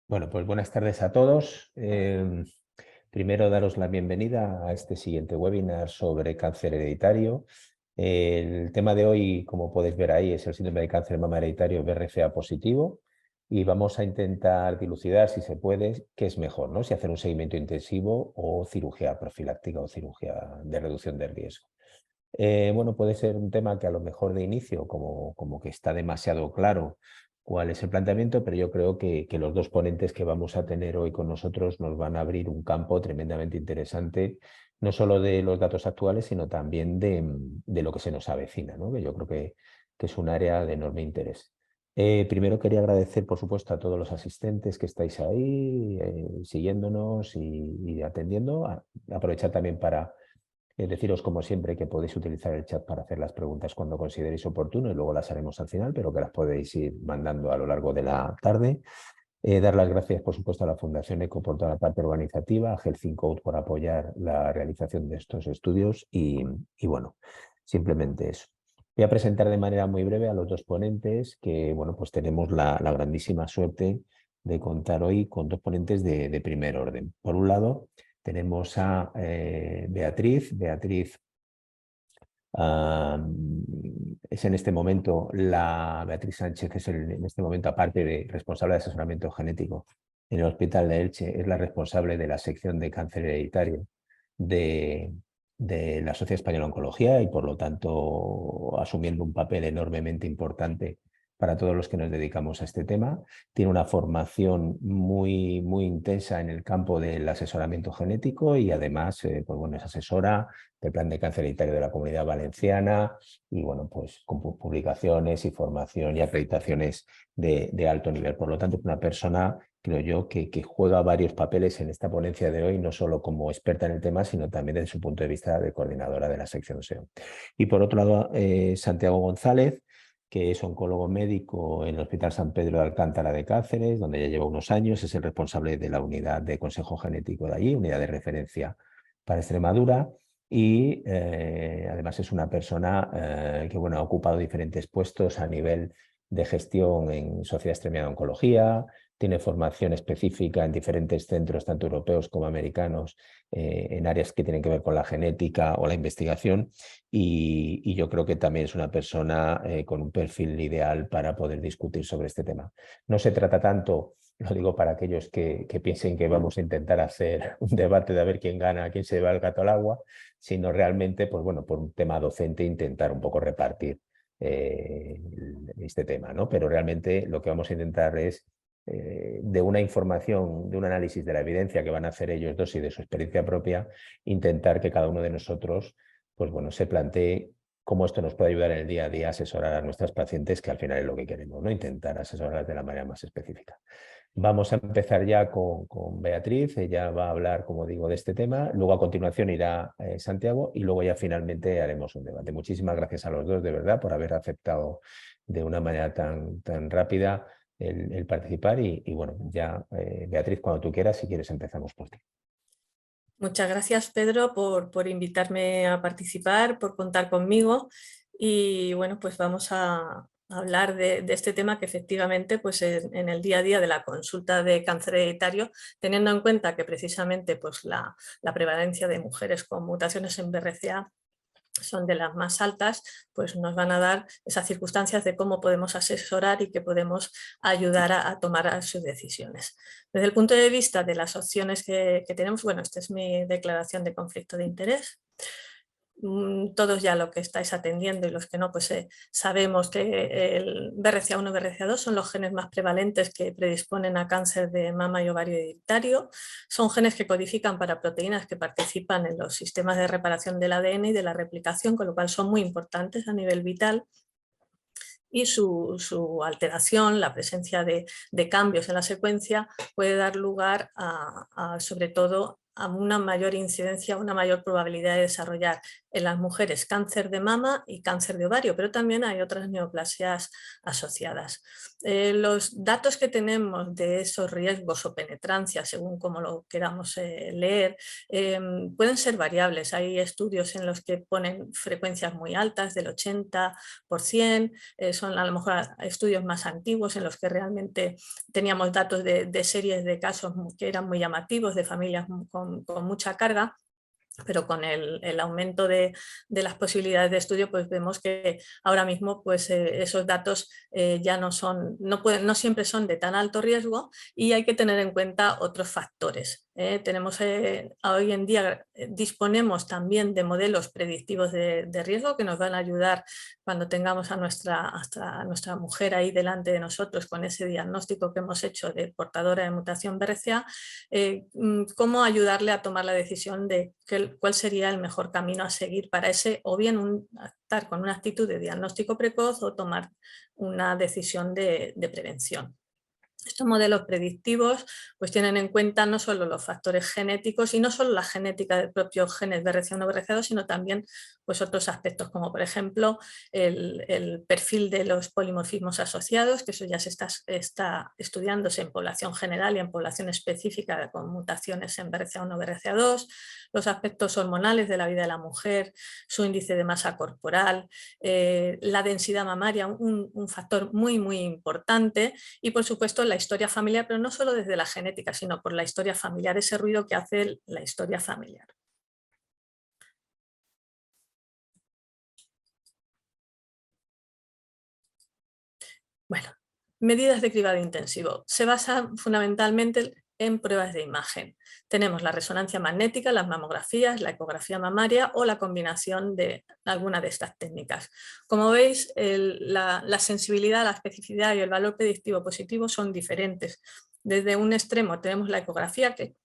Bueno, pues buenas tardes a todos. Primero, daros la bienvenida a este siguiente webinar sobre cáncer hereditario. El tema de hoy, como podéis ver ahí, es el síndrome de cáncer de mama hereditario BRCA positivo y vamos a intentar dilucidar, si se puede, qué es mejor, ¿no? Si hacer un seguimiento intensivo o cirugía profiláctica o cirugía de reducción de riesgo. Bueno, puede ser un tema que a lo mejor de inicio como que está demasiado claro cuál es el planteamiento, pero yo creo que los dos ponentes que vamos a tener hoy con nosotros nos van a abrir un campo tremendamente interesante, no solo de los datos actuales, sino también de lo que se nos avecina, ¿no? Que yo creo que es un área de enorme interés. Primero quería agradecer, por supuesto, a todos los asistentes que estáis ahí, siguiéndonos y atendiendo. Aprovechar también para deciros, como siempre, que podéis utilizar el chat para hacer las preguntas cuando consideréis oportuno y luego las haremos al final, pero que las podéis ir mandando a lo largo de la tarde. Dar las gracias, por supuesto, a la Fundación ECO por toda la parte organizativa, a Health in Code por apoyar la realización de estos estudios y bueno, simplemente eso. Voy a presentar de manera muy breve a los dos ponentes que, bueno, pues tenemos la grandísima suerte de contar hoy con dos ponentes de primer orden. Por un lado, tenemos a Beatriz. Beatriz es en este momento, Beatriz Sánchez es en este momento, aparte de responsable de asesoramiento genético en el Hospital de Elche, es la responsable de la sección de cáncer hereditario de, de la Sociedad Española de Oncología y por lo tanto asumiendo un papel enormemente importante para todos los que nos dedicamos a este tema. Tiene una formación muy intensa en el campo del asesoramiento genético y además pues bueno, es asesora del Plan de Cáncer Hereditario de la Comunidad Valenciana y bueno, pues con publicaciones y formación y acreditaciones de alto nivel. Por lo tanto, es una persona, creo yo, que juega varios papeles en esta ponencia de hoy, no solo como experta en el tema, sino también desde su punto de vista de coordinadora de la sección SEO. Y por otro lado, Santiago González, que es oncólogo médico en el Hospital San Pedro de Alcántara de Cáceres, donde ya lleva unos años, es el responsable de la unidad de consejo genético de allí, unidad de referencia para Extremadura, y además es una persona que bueno, ha ocupado diferentes puestos a nivel de gestión en Sociedad Extremeña de Oncología, tiene formación específica en diferentes centros, tanto europeos como americanos, en áreas que tienen que ver con la genética o la investigación, y yo creo que también es una persona con un perfil ideal para poder discutir sobre este tema. No se trata tanto, lo digo para aquellos que piensen que vamos a intentar hacer un debate de a ver quién gana, quién se va el gato al agua, sino realmente, pues bueno, por un tema docente intentar un poco repartir este tema, ¿no? Pero realmente lo que vamos a intentar es de una información, de un análisis de la evidencia que van a hacer ellos dos y de su experiencia propia, intentar que cada uno de nosotros, pues bueno, se plantee cómo esto nos puede ayudar en el día a día a asesorar a nuestras pacientes, que al final es lo que queremos, ¿no? Intentar asesorarlas de la manera más específica. Vamos a empezar ya con Beatriz, ella va a hablar, como digo, de este tema, luego a continuación irá Santiago y luego ya finalmente haremos un debate. Muchísimas gracias a los dos, de verdad, por haber aceptado de una manera tan rápida el participar y bueno, ya Beatriz, cuando tú quieras, si quieres empezamos por ti. Muchas gracias, Pedro, por invitarme a participar, por contar conmigo y bueno, pues vamos a hablar de este tema que efectivamente pues en el día a día de la consulta de cáncer hereditario, teniendo en cuenta que precisamente pues la prevalencia de mujeres con mutaciones en BRCA son de las más altas, pues nos van a dar esas circunstancias de cómo podemos asesorar y que podemos ayudar a tomar sus decisiones. Desde el punto de vista de las opciones que tenemos, bueno, esta es mi declaración de conflicto de interés. Todos ya lo que estáis atendiendo y los que no, pues sabemos que el BRCA1 y BRCA2 son los genes más prevalentes que predisponen a cáncer de mama y ovario hereditario. Son genes que codifican para proteínas que participan en los sistemas de reparación del ADN y de la replicación, con lo cual son muy importantes a nivel vital. Y su alteración, la presencia de cambios en la secuencia, puede dar lugar sobre todo a una mayor incidencia, una mayor probabilidad de desarrollar en las mujeres cáncer de mama y cáncer de ovario, pero también hay otras neoplasias asociadas. Los datos que tenemos de esos riesgos o penetrancia, según como lo queramos leer, pueden ser variables. Hay estudios en los que ponen frecuencias muy altas, del 80%, son a lo mejor estudios más antiguos en los que realmente teníamos datos de series de casos que eran muy llamativos, de familias con mucha carga. Pero con el aumento de las posibilidades de estudio, pues vemos que ahora mismo pues, esos datos ya no siempre son de tan alto riesgo y hay que tener en cuenta otros factores. Hoy en día disponemos también de modelos predictivos de riesgo que nos van a ayudar cuando tengamos a nuestra mujer ahí delante de nosotros con ese diagnóstico que hemos hecho de portadora de mutación BRCA, cómo ayudarle a tomar la decisión de cuál sería el mejor camino a seguir para ese, o bien estar con una actitud de diagnóstico precoz o tomar una decisión de prevención. Estos modelos predictivos pues tienen en cuenta no solo los factores genéticos y no solo la genética del propio genes BRCA1 BRCA2, sino también pues, otros aspectos como por ejemplo el perfil de los polimorfismos asociados, que eso ya se está estudiándose en población general y en población específica con mutaciones en BRCA1 BRCA2, los aspectos hormonales de la vida de la mujer, su índice de masa corporal, la densidad mamaria, un factor muy muy importante, y por supuesto la historia familiar, pero no solo desde la genética, sino por la historia familiar, ese ruido que hace la historia familiar. Bueno, medidas de cribado intensivo. Se basan fundamentalmente en pruebas de imagen. Tenemos la resonancia magnética, las mamografías, la ecografía mamaria o la combinación de alguna de estas técnicas. Como veis, la sensibilidad, la especificidad y el valor predictivo positivo son diferentes. Desde un extremo tenemos la ecografía, que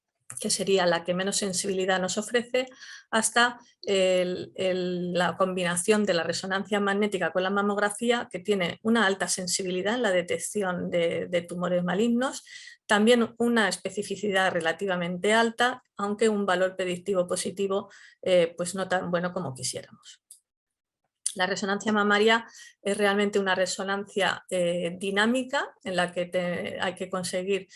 sería la que menos sensibilidad nos ofrece, hasta la combinación de la resonancia magnética con la mamografía, que tiene una alta sensibilidad en la detección de tumores malignos, también una especificidad relativamente alta, aunque un valor predictivo positivo pues no tan bueno como quisiéramos. La resonancia mamaria es realmente una resonancia dinámica en la que hay que conseguir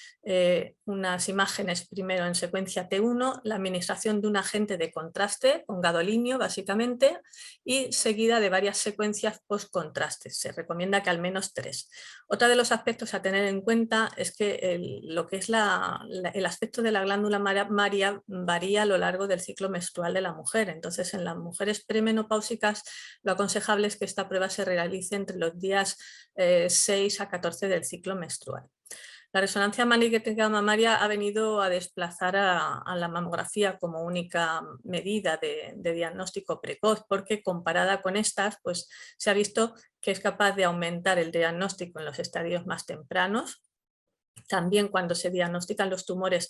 unas imágenes primero en secuencia T1, la administración de un agente de contraste con gadolinio básicamente y seguida de varias secuencias post-contrastes. Se recomienda que al menos 3. Otro de los aspectos a tener en cuenta es que lo que es el aspecto de la glándula mamaria varía a lo largo del ciclo menstrual de la mujer. Entonces, en las mujeres premenopáusicas lo aconsejable es que esta prueba se realice entre los días 6 a 14 del ciclo menstrual. La resonancia magnética mamaria ha venido a desplazar a la mamografía como única medida de diagnóstico precoz, porque comparada con estas, pues se ha visto que es capaz de aumentar el diagnóstico en los estadios más tempranos. También cuando se diagnostican los tumores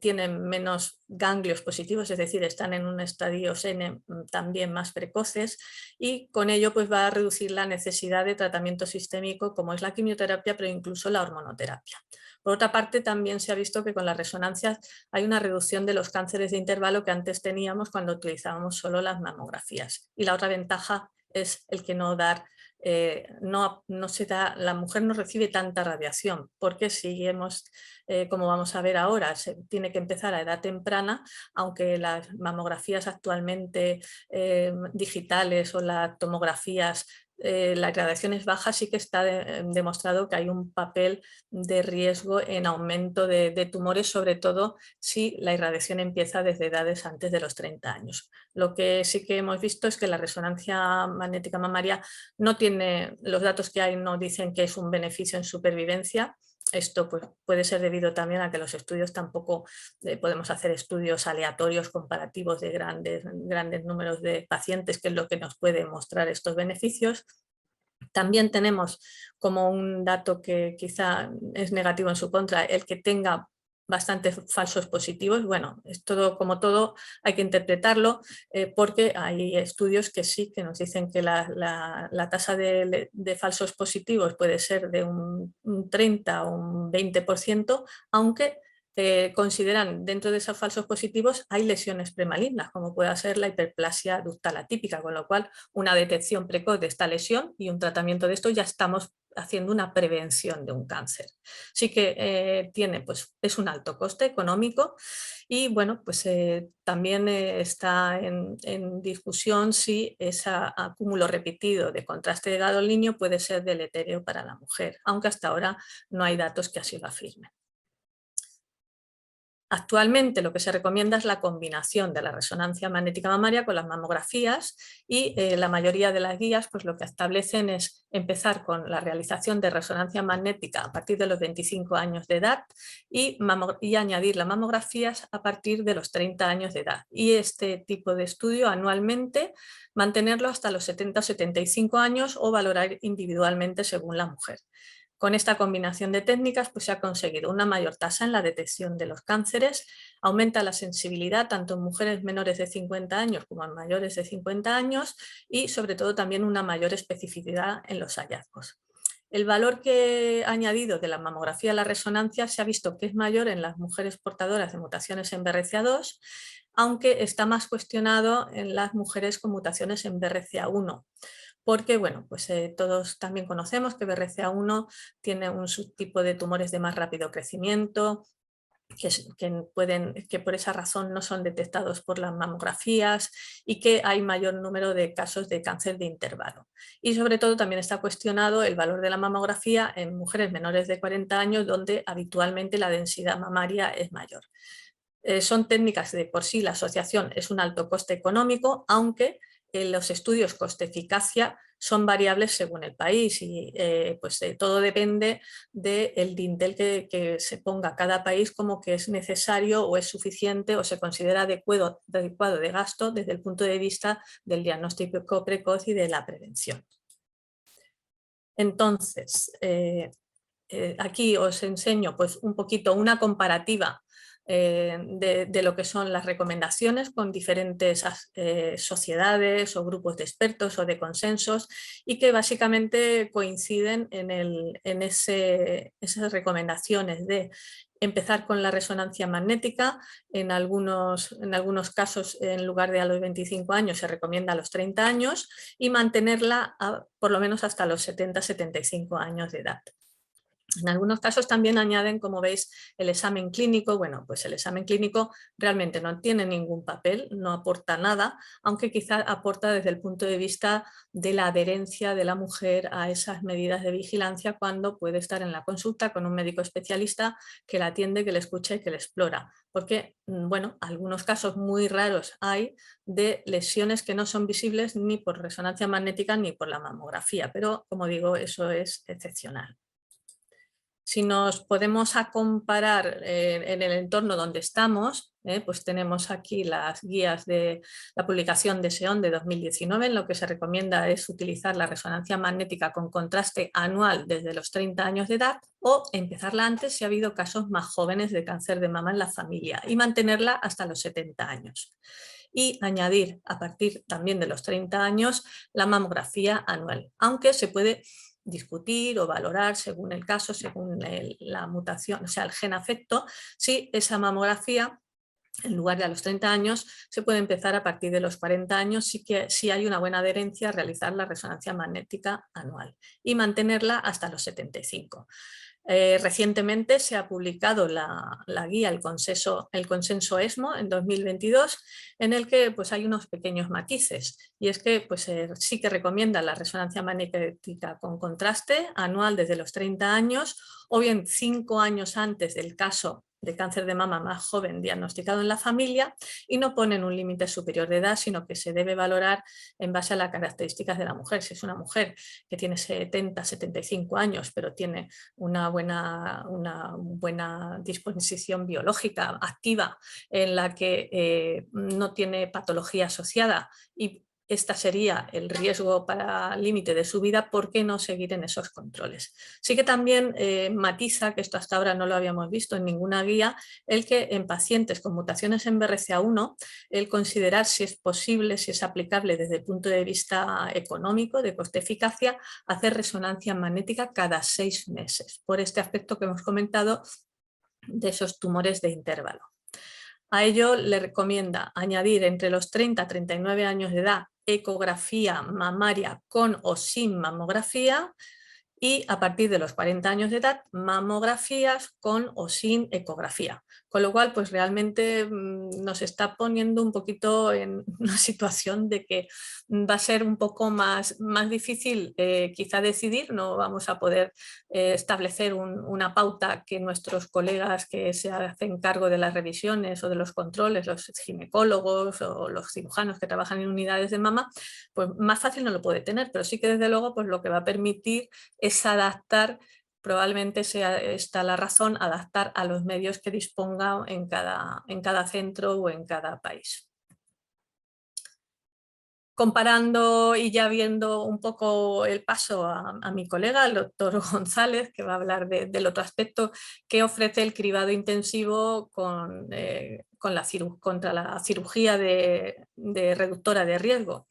tienen menos ganglios positivos, es decir, están en un estadio N también más precoces, y con ello pues, va a reducir la necesidad de tratamiento sistémico como es la quimioterapia, pero incluso la hormonoterapia. Por otra parte, también se ha visto que con las resonancias hay una reducción de los cánceres de intervalo que antes teníamos cuando utilizábamos solo las mamografías. Y la otra ventaja es el que no dar la mujer no recibe tanta radiación, porque seguimos, como vamos a ver ahora, se tiene que empezar a edad temprana, aunque las mamografías actualmente digitales o las tomografías, la radiación es baja, sí que está demostrado que hay un papel de riesgo en aumento de tumores, sobre todo si la irradiación empieza desde edades antes de los 30 años. Lo que sí que hemos visto es que la resonancia magnética mamaria no tiene, los datos que hay no dicen que es un beneficio en supervivencia. Esto pues, puede ser debido también a que los estudios tampoco podemos hacer estudios aleatorios comparativos de grandes números de pacientes, que es lo que nos puede mostrar estos beneficios. También tenemos como un dato que quizá es negativo en su contra, el que tenga bastantes falsos positivos. Bueno, es todo, como todo hay que interpretarlo porque hay estudios que sí que nos dicen que la tasa de falsos positivos puede ser de un 30 o un 20%, aunque consideran dentro de esos falsos positivos hay lesiones premalignas, como puede ser la hiperplasia ductal atípica, con lo cual una detección precoz de esta lesión y un tratamiento de esto ya estamos haciendo una prevención de un cáncer. Sí que pues, es un alto coste económico y bueno, pues también está en discusión si ese acúmulo repetido de contraste de gadolinio puede ser deleterio para la mujer, aunque hasta ahora no hay datos que así lo afirmen. Actualmente lo que se recomienda es la combinación de la resonancia magnética mamaria con las mamografías y la mayoría de las guías pues lo que establecen es empezar con la realización de resonancia magnética a partir de los 25 años de edad y añadir las mamografías a partir de los 30 años de edad. Y este tipo de estudio anualmente mantenerlo hasta los 70 o 75 años o valorar individualmente según la mujer. Con esta combinación de técnicas pues, se ha conseguido una mayor tasa en la detección de los cánceres, aumenta la sensibilidad tanto en mujeres menores de 50 años como en mayores de 50 años y sobre todo también una mayor especificidad en los hallazgos. El valor que ha añadido de la mamografía a la resonancia se ha visto que es mayor en las mujeres portadoras de mutaciones en BRCA2, aunque está más cuestionado en las mujeres con mutaciones en BRCA1. Porque bueno, pues todos también conocemos que BRCA1 tiene un subtipo de tumores de más rápido crecimiento, que por esa razón no son detectados por las mamografías y que hay mayor número de casos de cáncer de intervalo. Y sobre todo también está cuestionado el valor de la mamografía en mujeres menores de 40 años donde habitualmente la densidad mamaria es mayor. Son técnicas de por sí, la asociación es un alto coste económico, aunque los estudios coste-eficacia son variables según el país y todo depende del dintel que se ponga cada país como que es necesario o es suficiente o se considera adecuado de gasto desde el punto de vista del diagnóstico precoz y de la prevención. Entonces, aquí os enseño pues, un poquito una comparativa de lo que son las recomendaciones con diferentes sociedades o grupos de expertos o de consensos y que básicamente coinciden en esas recomendaciones de empezar con la resonancia magnética, en algunos casos en lugar de a los 25 años se recomienda a los 30 años y mantenerla por lo menos hasta los 70-75 años de edad. En algunos casos también añaden, como veis, el examen clínico. Bueno, pues el examen clínico realmente no tiene ningún papel, no aporta nada, aunque quizá aporta desde el punto de vista de la adherencia de la mujer a esas medidas de vigilancia cuando puede estar en la consulta con un médico especialista que la atiende, que le escucha y que le explora. Porque, bueno, algunos casos muy raros hay de lesiones que no son visibles ni por resonancia magnética ni por la mamografía, pero como digo, eso es excepcional. Si nos podemos comparar en el entorno donde estamos, pues tenemos aquí las guías de la publicación de SEON de 2019, en lo que se recomienda es utilizar la resonancia magnética con contraste anual desde los 30 años de edad o empezarla antes si ha habido casos más jóvenes de cáncer de mama en la familia y mantenerla hasta los 70 años. Y añadir a partir también de los 30 años la mamografía anual, aunque se puede discutir o valorar según el caso, según la mutación, o sea, el gen afecto, si esa mamografía en lugar de a los 30 años se puede empezar a partir de los 40 años si hay una buena adherencia a realizar la resonancia magnética anual y mantenerla hasta los 75. Recientemente se ha publicado la guía, el consenso ESMO en 2022, en el que pues, hay unos pequeños matices, y es que pues, sí que recomienda la resonancia magnética con contraste anual desde los 30 años, o bien 5 años antes del caso de cáncer de mama más joven diagnosticado en la familia, y no ponen un límite superior de edad, sino que se debe valorar en base a las características de la mujer. Si es una mujer que tiene 70-75 años, pero tiene una buena disposición biológica activa en la que no tiene patología asociada y esta sería el riesgo para límite de su vida, ¿por qué no seguir en esos controles? Sí que también matiza, que esto hasta ahora no lo habíamos visto en ninguna guía, el que en pacientes con mutaciones en BRCA1, el considerar si es posible, si es aplicable desde el punto de vista económico, de coste-eficacia, hacer resonancia magnética cada 6 meses, por este aspecto que hemos comentado de esos tumores de intervalo. A ello le recomienda añadir entre los 30 a 39 años de edad ecografía mamaria con o sin mamografía, y a partir de los 40 años de edad, mamografías con o sin ecografía. Con lo cual, pues realmente nos está poniendo un poquito en una situación de que va a ser un poco más difícil quizá decidir, no vamos a poder establecer una pauta que nuestros colegas que se hacen cargo de las revisiones o de los controles, los ginecólogos o los cirujanos que trabajan en unidades de mama, pues más fácil no lo puede tener, pero sí que desde luego pues lo que va a permitir es adaptar, probablemente sea esta la razón, adaptar a los medios que disponga en cada centro o en cada país. Comparando y ya viendo un poco el paso a mi colega, el doctor González, que va a hablar del otro aspecto que ofrece el cribado intensivo contra la cirugía de reductora de riesgo.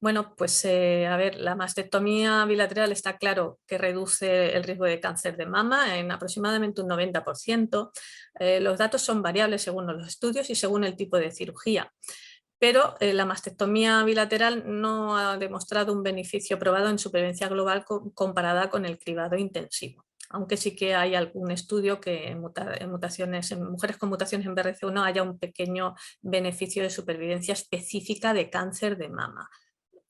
Bueno, pues a ver, la mastectomía bilateral está claro que reduce el riesgo de cáncer de mama en aproximadamente un 90%. Los datos son variables según los estudios y según el tipo de cirugía. Pero la mastectomía bilateral no ha demostrado un beneficio probado en supervivencia global comparada con el cribado intensivo. Aunque sí que hay algún estudio que en mujeres con mutaciones en BRCA1 haya un pequeño beneficio de supervivencia específica de cáncer de mama,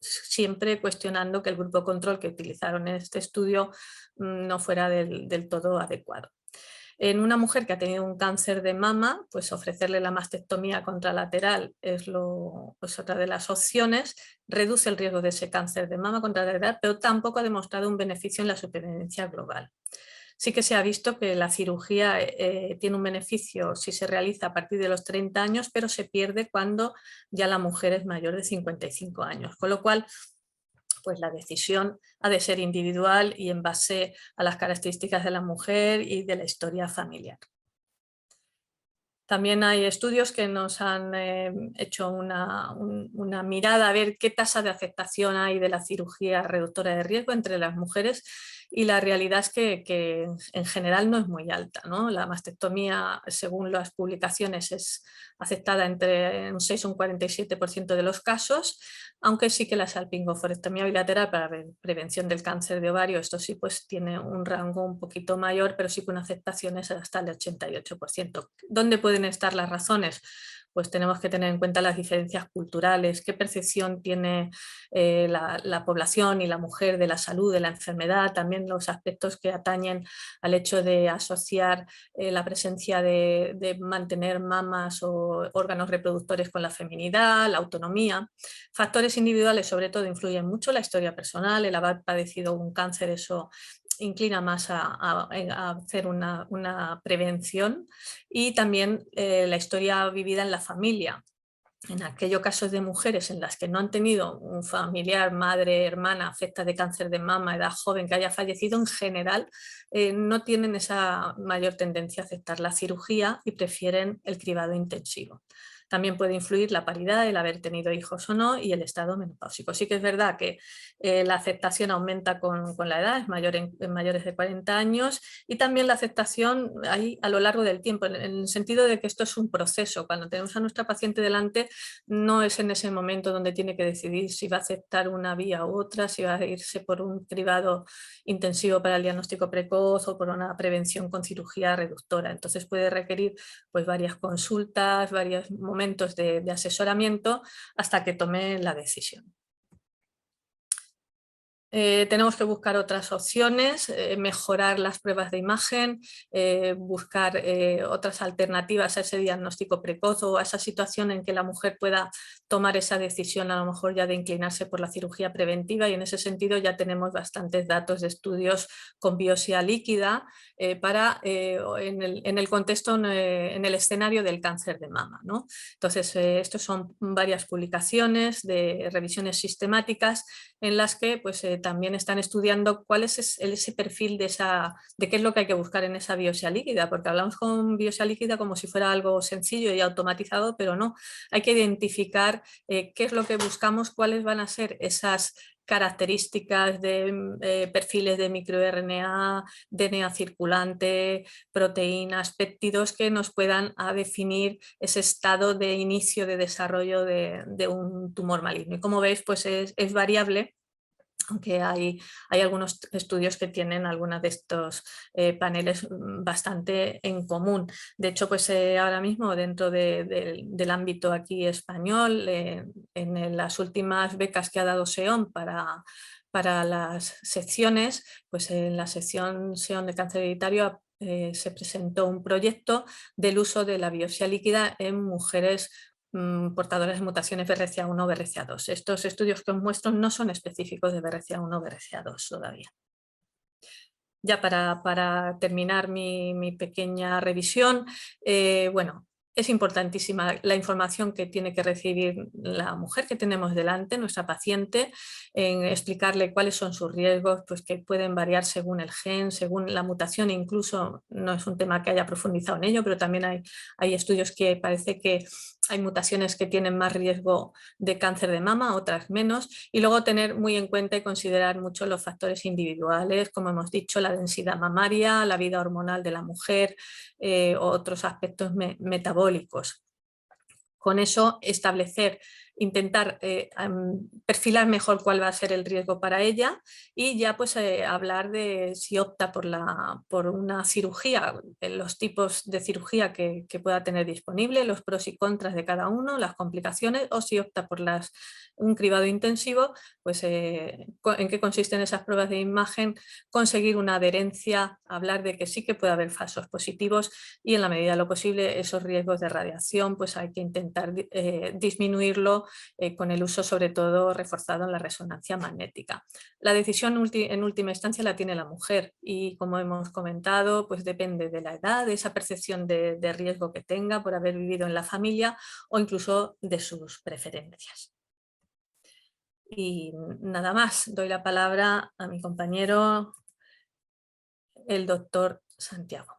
siempre cuestionando que el grupo control que utilizaron en este estudio no fuera del todo adecuado. En una mujer que ha tenido un cáncer de mama, pues ofrecerle la mastectomía contralateral es otra de las opciones, reduce el riesgo de ese cáncer de mama contralateral, pero tampoco ha demostrado un beneficio en la supervivencia global. Sí que se ha visto que la cirugía tiene un beneficio si se realiza a partir de los 30 años, pero se pierde cuando ya la mujer es mayor de 55 años, con lo cual pues la decisión ha de ser individual y en base a las características de la mujer y de la historia familiar. También hay estudios que nos han hecho una mirada a ver qué tasa de aceptación hay de la cirugía reductora de riesgo entre las mujeres, y la realidad es que en general no es muy alta, ¿no? La mastectomía, según las publicaciones, es aceptada entre un 6 y un 47% de los casos, aunque sí que la salpingoforectomía bilateral para prevención del cáncer de ovario, esto sí pues tiene un rango un poquito mayor, pero sí que una aceptación es hasta el 88%. ¿Dónde pueden estar las razones? Pues tenemos que tener en cuenta las diferencias culturales, qué percepción tiene la población y la mujer de la salud, de la enfermedad, también los aspectos que atañen al hecho de asociar la presencia de mantener mamas o órganos reproductores con la feminidad, la autonomía. Factores individuales sobre todo influyen mucho, la historia personal, el haber padecido un cáncer, eso inclina más a hacer una prevención, y también la historia vivida en la familia. En aquellos casos de mujeres en las que no han tenido un familiar, madre, hermana, afecta de cáncer de mama, edad joven, que haya fallecido, en general no tienen esa mayor tendencia a aceptar la cirugía y prefieren el cribado intensivo. También puede influir la paridad, el haber tenido hijos o no, y el estado menopáusico. Sí que es verdad que la aceptación aumenta con la edad, es mayor en mayores de 40 años, y también la aceptación ahí a lo largo del tiempo, en el sentido de que esto es un proceso. Cuando tenemos a nuestra paciente delante, no es en ese momento donde tiene que decidir si va a aceptar una vía u otra, si va a irse por un cribado intensivo para el diagnóstico precoz o por una prevención con cirugía reductora. Entonces puede requerir pues varias consultas, varios momentos de asesoramiento hasta que tome la decisión. Tenemos que buscar otras opciones, mejorar las pruebas de imagen, buscar otras alternativas a ese diagnóstico precoz o a esa situación en que la mujer pueda tomar esa decisión a lo mejor ya de inclinarse por la cirugía preventiva, y en ese sentido ya tenemos bastantes datos de estudios con biopsia líquida en el contexto, en el escenario del cáncer de mama, ¿no? Entonces, estos son varias publicaciones de revisiones sistemáticas en las que pues, también están estudiando cuál es ese perfil de qué es lo que hay que buscar en esa biopsia líquida, porque hablamos con biopsia líquida como si fuera algo sencillo y automatizado, pero no, hay que identificar qué es lo que buscamos, cuáles van a ser esas características de perfiles de microRNA, DNA circulante, proteínas, péptidos que nos puedan definir ese estado de inicio de desarrollo de un tumor maligno. Y como veis, pues es variable, aunque hay algunos estudios que tienen algunos de estos paneles bastante en común. De hecho, pues ahora mismo dentro del ámbito aquí español, en las últimas becas que ha dado SEON para las secciones, pues en la sección SEON de cáncer hereditario se presentó un proyecto del uso de la biopsia líquida en mujeres portadoras de mutaciones BRCA1 o BRCA2. Estos estudios que os muestro no son específicos de BRCA1 o BRCA2 todavía. Ya para terminar mi pequeña revisión, bueno, es importantísima la información que tiene que recibir la mujer que tenemos delante, nuestra paciente, en explicarle cuáles son sus riesgos, pues que pueden variar según el gen, según la mutación, incluso no es un tema que haya profundizado en ello, pero también hay estudios que parece que hay mutaciones que tienen más riesgo de cáncer de mama, otras menos, y luego tener muy en cuenta y considerar mucho los factores individuales, como hemos dicho, la densidad mamaria, la vida hormonal de la mujer, otros aspectos metabólicos. Con eso intentar perfilar mejor cuál va a ser el riesgo para ella y ya pues hablar de si opta por una cirugía, los tipos de cirugía que pueda tener disponible, los pros y contras de cada uno, las complicaciones, o si opta por un cribado intensivo, pues en qué consisten esas pruebas de imagen, conseguir una adherencia, hablar de que sí que puede haber falsos positivos y en la medida de lo posible esos riesgos de radiación pues hay que intentar disminuirlo con el uso sobre todo reforzado en la resonancia magnética. La decisión en última instancia la tiene la mujer y como hemos comentado pues depende de la edad, de esa percepción de riesgo que tenga por haber vivido en la familia o incluso de sus preferencias. Y nada más, doy la palabra a mi compañero, el doctor Santiago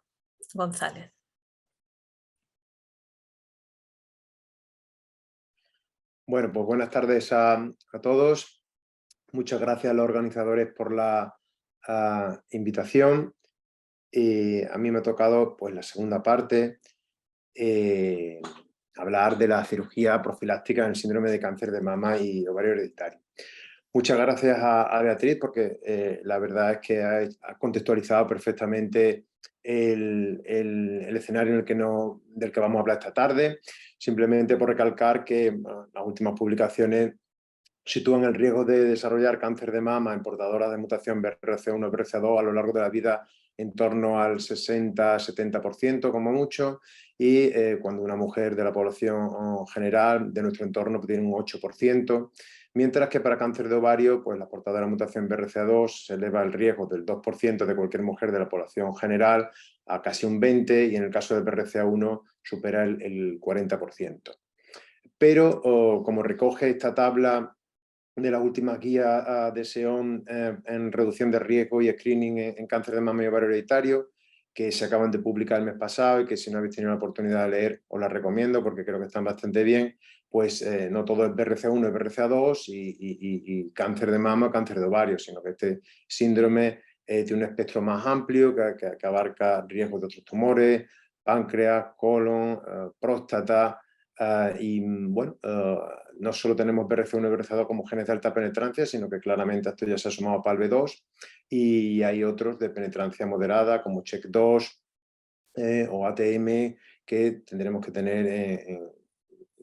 González. Bueno, pues buenas tardes a todos. Muchas gracias a los organizadores por la invitación. A mí me ha tocado pues, la segunda parte, hablar de la cirugía profiláctica en el síndrome de cáncer de mama y ovario hereditario. Muchas gracias a Beatriz porque la verdad es que ha contextualizado perfectamente el escenario del que vamos a hablar esta tarde. Simplemente por recalcar que las últimas publicaciones sitúan el riesgo de desarrollar cáncer de mama en portadoras de mutación BRCA1 o BRCA2 a lo largo de la vida en torno al 60-70% como mucho, y cuando una mujer de la población general de nuestro entorno tiene un 8%, mientras que para cáncer de ovario, pues la portadora de mutación BRCA2 se eleva el riesgo del 2% de cualquier mujer de la población general a casi un 20%, y en el caso de BRCA1 supera el 40%. Pero, como recoge esta tabla de la última guía de SEON en reducción de riesgo y screening en cáncer de mama y ovario hereditario, que se acaban de publicar el mes pasado y que si no habéis tenido la oportunidad de leer os la recomiendo porque creo que están bastante bien, pues no todo es BRCA1 y BRCA2 y cáncer de mama o cáncer de ovario, sino que este síndrome tiene un espectro más amplio que abarca riesgos de otros tumores, páncreas, colon, próstata, y bueno, no solo tenemos BRCA1 y BRCA2 como genes de alta penetrancia, sino que claramente esto ya se ha sumado a PALB2 y hay otros de penetrancia moderada como CHEK2 o ATM que tendremos que tener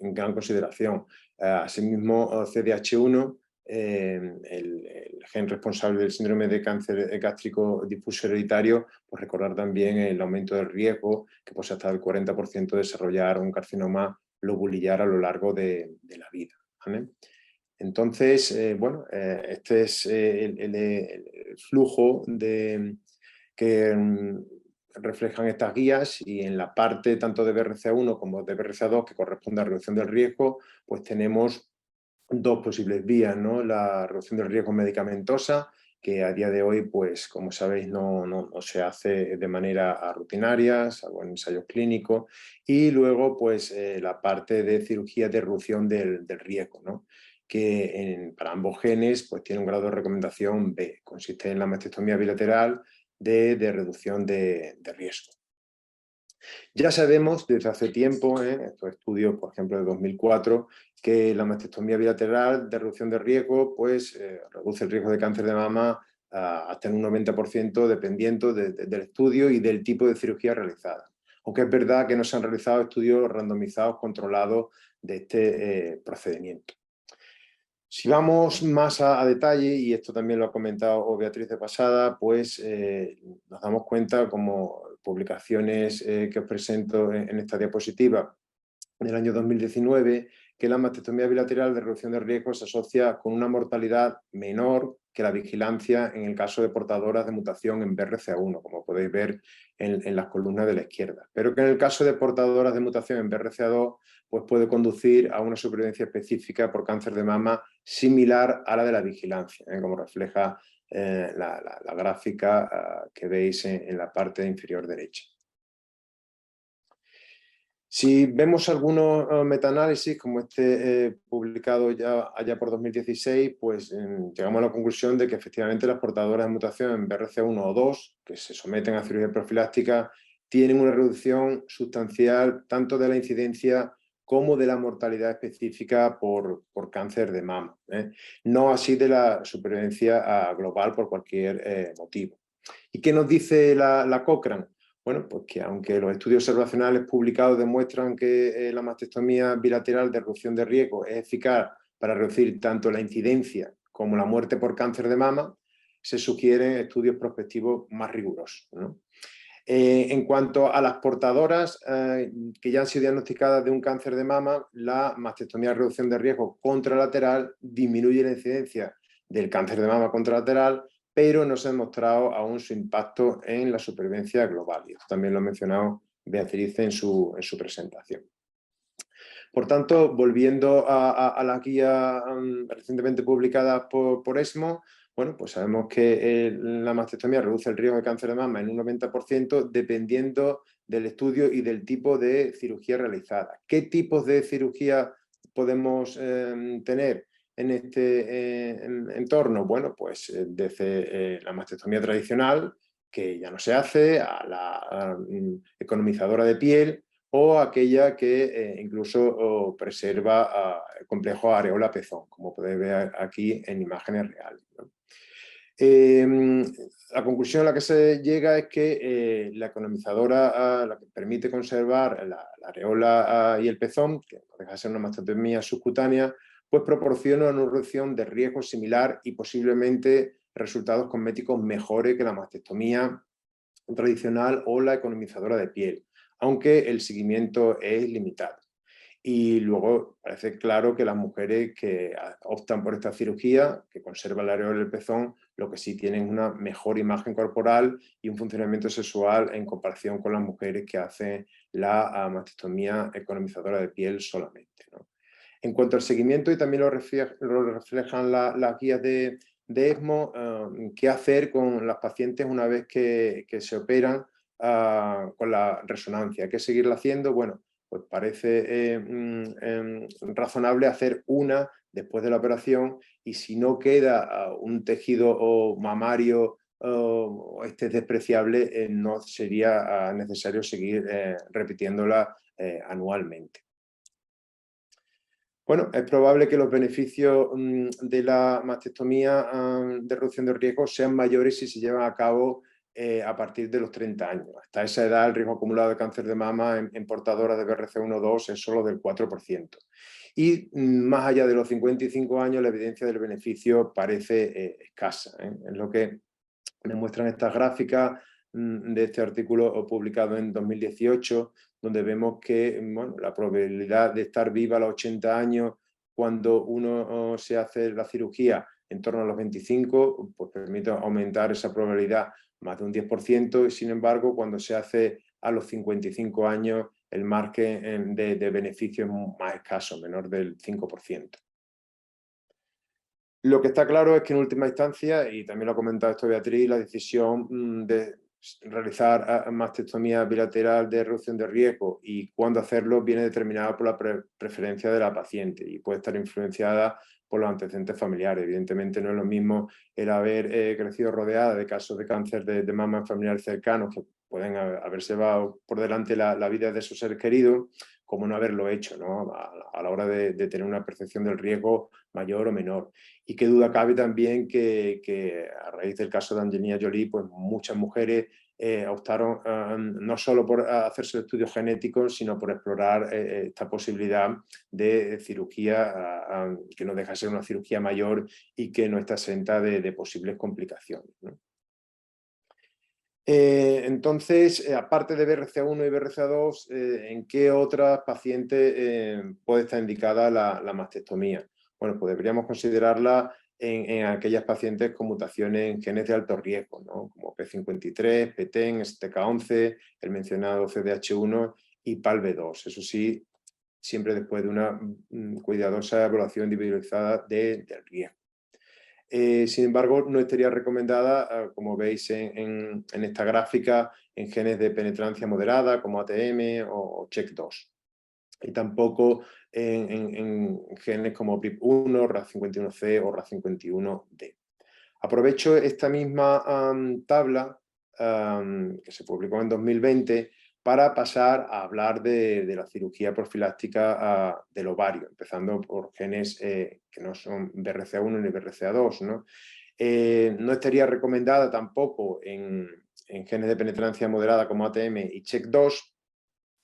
en gran consideración. Asimismo, CDH1, el gen responsable del síndrome de cáncer gástrico difuso hereditario, pues recordar también el aumento del riesgo, que pues hasta el 40% de desarrollar un carcinoma lobulillar a lo largo de la vida, ¿vale? Entonces, bueno, este es el flujo que reflejan estas guías, y en la parte tanto de BRCA1 como de BRCA2 que corresponde a reducción del riesgo, pues tenemos dos posibles vías, ¿no? La reducción del riesgo medicamentosa, que a día de hoy, pues como sabéis, no se hace de manera rutinaria, salvo en ensayos clínicos, y luego pues la parte de cirugía de reducción del riesgo, ¿no? Que para ambos genes pues tiene un grado de recomendación B, consiste en la mastectomía bilateral de reducción de riesgo. Ya sabemos desde hace tiempo, estos estudios, por ejemplo, de 2004, que la mastectomía bilateral de reducción de riesgo pues, reduce el riesgo de cáncer de mama hasta en un 90% dependiendo del estudio y del tipo de cirugía realizada. Aunque es verdad que no se han realizado estudios randomizados controlados de este procedimiento. Si vamos más a detalle, y esto también lo ha comentado Beatriz de pasada, pues nos damos cuenta, como publicaciones que os presento en esta diapositiva del año 2019, que la mastectomía bilateral de reducción de riesgo se asocia con una mortalidad menor que la vigilancia en el caso de portadoras de mutación en BRCA1, como podéis ver en las columnas de la izquierda. Pero que en el caso de portadoras de mutación en BRCA2, pues puede conducir a una supervivencia específica por cáncer de mama similar a la de la vigilancia, como refleja la gráfica que veis en la parte inferior derecha. Si vemos algunos metaanálisis, como este publicado ya allá por 2016, pues llegamos a la conclusión de que efectivamente las portadoras de mutación en BRCA1 o 2, que se someten a cirugía profiláctica, tienen una reducción sustancial tanto de la incidencia como de la mortalidad específica por cáncer de mama, no así de la supervivencia global por cualquier motivo. ¿Y qué nos dice la Cochrane? Bueno, pues que aunque los estudios observacionales publicados demuestran que la mastectomía bilateral de reducción de riesgo es eficaz para reducir tanto la incidencia como la muerte por cáncer de mama, se sugieren estudios prospectivos más rigurosos, ¿no? En cuanto a las portadoras que ya han sido diagnosticadas de un cáncer de mama, la mastectomía de reducción de riesgo contralateral disminuye la incidencia del cáncer de mama contralateral, pero no se ha demostrado aún su impacto en la supervivencia global. Y esto también lo ha mencionado Beatriz en su presentación. Por tanto, volviendo a la guía recientemente publicada por ESMO, bueno, pues sabemos que la mastectomía reduce el riesgo de cáncer de mama en un 90% dependiendo del estudio y del tipo de cirugía realizada. ¿Qué tipos de cirugía podemos tener en este entorno? Bueno, pues desde la mastectomía tradicional, que ya no se hace, a la economizadora de piel, o aquella que incluso preserva el complejo areola-pezón, como podéis ver aquí en imágenes reales, ¿no? La conclusión a la que se llega es que la economizadora, la que permite conservar la areola y el pezón, que no deja de ser una mastectomía subcutánea, pues proporciona una reducción de riesgo similar y posiblemente resultados cosméticos mejores que la mastectomía tradicional o la economizadora de piel, aunque el seguimiento es limitado. Y luego parece claro que las mujeres que optan por esta cirugía, que conservan la areola del pezón, lo que sí tienen una mejor imagen corporal y un funcionamiento sexual en comparación con las mujeres que hacen la mastectomía economizadora de piel solamente, ¿no? En cuanto al seguimiento, y también lo reflejan las guías de ESMO, qué hacer con las pacientes una vez que se operan con la resonancia. ¿Qué seguirla haciendo? Bueno, pues parece razonable hacer una después de la operación, y si no queda un tejido mamario o este despreciable, no sería necesario seguir repitiéndola anualmente. Bueno, es probable que los beneficios de la mastectomía de reducción de riesgo sean mayores si se llevan a cabo a partir de los 30 años. Hasta esa edad el riesgo acumulado de cáncer de mama en portadoras de BRCA1-2 es solo del 4%. Y más allá de los 55 años la evidencia del beneficio parece escasa. Es lo que demuestran estas gráficas de este artículo publicado en 2018, donde vemos que bueno, la probabilidad de estar viva a los 80 años cuando uno se hace la cirugía en torno a los 25, pues permite aumentar esa probabilidad más de un 10%, y sin embargo cuando se hace a los 55 años el margen de beneficio es más escaso, menor del 5%. Lo que está claro es que en última instancia, y también lo ha comentado esto Beatriz, la decisión de realizar mastectomía bilateral de reducción de riesgo y cuándo hacerlo viene determinada por la preferencia de la paciente y puede estar influenciada por los antecedentes familiares. Evidentemente no es lo mismo el haber crecido rodeada de casos de cáncer de mama en familiares cercanos que pueden haberse llevado por delante la vida de sus seres queridos, como no haberlo hecho, ¿no? A la hora de tener una percepción del riesgo mayor o menor. Y qué duda cabe también que a raíz del caso de Angelina Jolie, pues muchas mujeres optaron no solo por hacerse estudios genéticos, sino por explorar esta posibilidad de cirugía que no deja de ser una cirugía mayor y que no está exenta de posibles complicaciones, ¿no? Entonces, aparte de BRCA1 y BRCA2, ¿en qué otras pacientes puede estar indicada la mastectomía? Bueno, pues deberíamos considerarla en aquellas pacientes con mutaciones en genes de alto riesgo, ¿no? Como P53, PTEN, STK11, el mencionado CDH1 y PALB2. Eso sí, siempre después de una cuidadosa evaluación individualizada del riesgo. Sin embargo, no estaría recomendada, como veis en esta gráfica, en genes de penetrancia moderada como ATM o CHEK2. Y tampoco en genes como PIP1, RAS51C o RAS51D. Aprovecho esta misma tabla que se publicó en 2020 para pasar a hablar de la cirugía profiláctica del ovario, empezando por genes que no son BRCA1 ni BRCA2, ¿no? No estaría recomendada tampoco en genes de penetrancia moderada como ATM y CHEK2.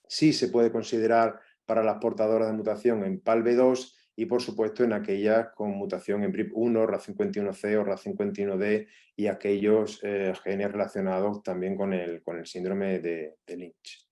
Sí se puede considerar para las portadoras de mutación en PALB2 y, por supuesto, en aquellas con mutación en PRIP1, RAS51C o RAS51D y aquellos genes relacionados también con el síndrome de Lynch.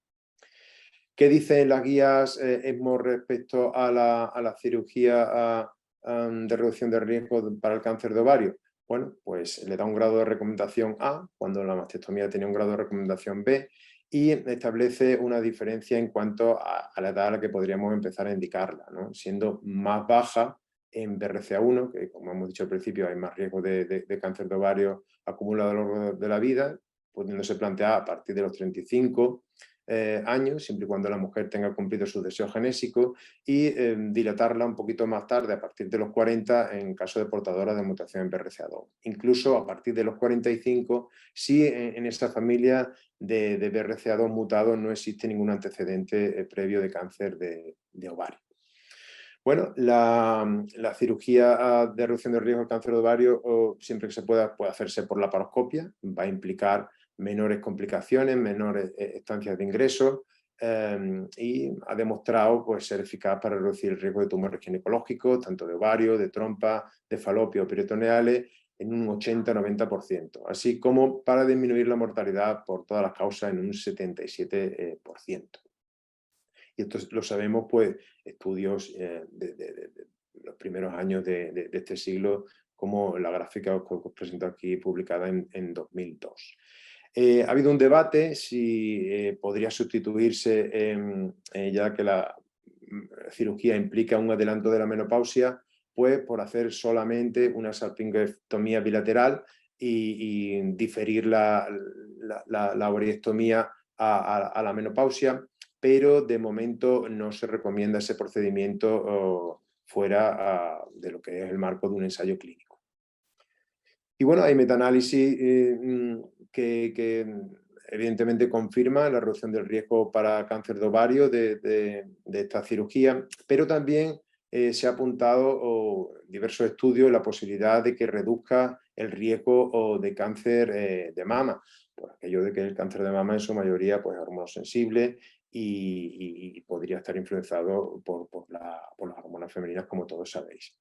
¿Qué dicen las guías ESMO respecto a la cirugía de reducción de riesgo para el cáncer de ovario? Bueno, pues le da un grado de recomendación A, cuando la mastectomía tenía un grado de recomendación B, y establece una diferencia en cuanto a la edad a la que podríamos empezar a indicarla, ¿no? Siendo más baja en BRCA1, que como hemos dicho al principio hay más riesgo de cáncer de ovario acumulado a lo largo de la vida, pudiéndose plantear a partir de los 35 años, siempre y cuando la mujer tenga cumplido sus deseos genésicos, y dilatarla un poquito más tarde, a partir de los 40, en caso de portadora de mutación en BRCA2. Incluso a partir de los 45, si en esa familia de BRCA2 mutado no existe ningún antecedente previo de cáncer de ovario. Bueno, la cirugía de reducción de riesgo del cáncer de ovario, siempre que se pueda, puede hacerse por laparoscopia, va a implicar menores complicaciones, menores estancias de ingreso y ha demostrado pues, ser eficaz para reducir el riesgo de tumores ginecológicos, tanto de ovario, de trompa, de falopio o peritoneales, en un 80-90%, así como para disminuir la mortalidad por todas las causas en un 77%. Y esto lo sabemos, pues, estudios de los primeros años de este siglo, como la gráfica que os presento aquí, publicada en 2002. Ha habido un debate si podría sustituirse, ya que la cirugía implica un adelanto de la menopausia, pues por hacer solamente una salpingectomía bilateral y diferir la ovariotomía a la menopausia, pero de momento no se recomienda ese procedimiento fuera de lo que es el marco de un ensayo clínico. Y bueno, hay metaanálisis que evidentemente confirma la reducción del riesgo para cáncer de ovario de esta cirugía, pero también se ha apuntado diversos estudios la posibilidad de que reduzca el riesgo de cáncer de mama, por aquello de que el cáncer de mama en su mayoría pues, es hormonosensible y podría estar influenciado por las hormonas femeninas, como todos sabéis.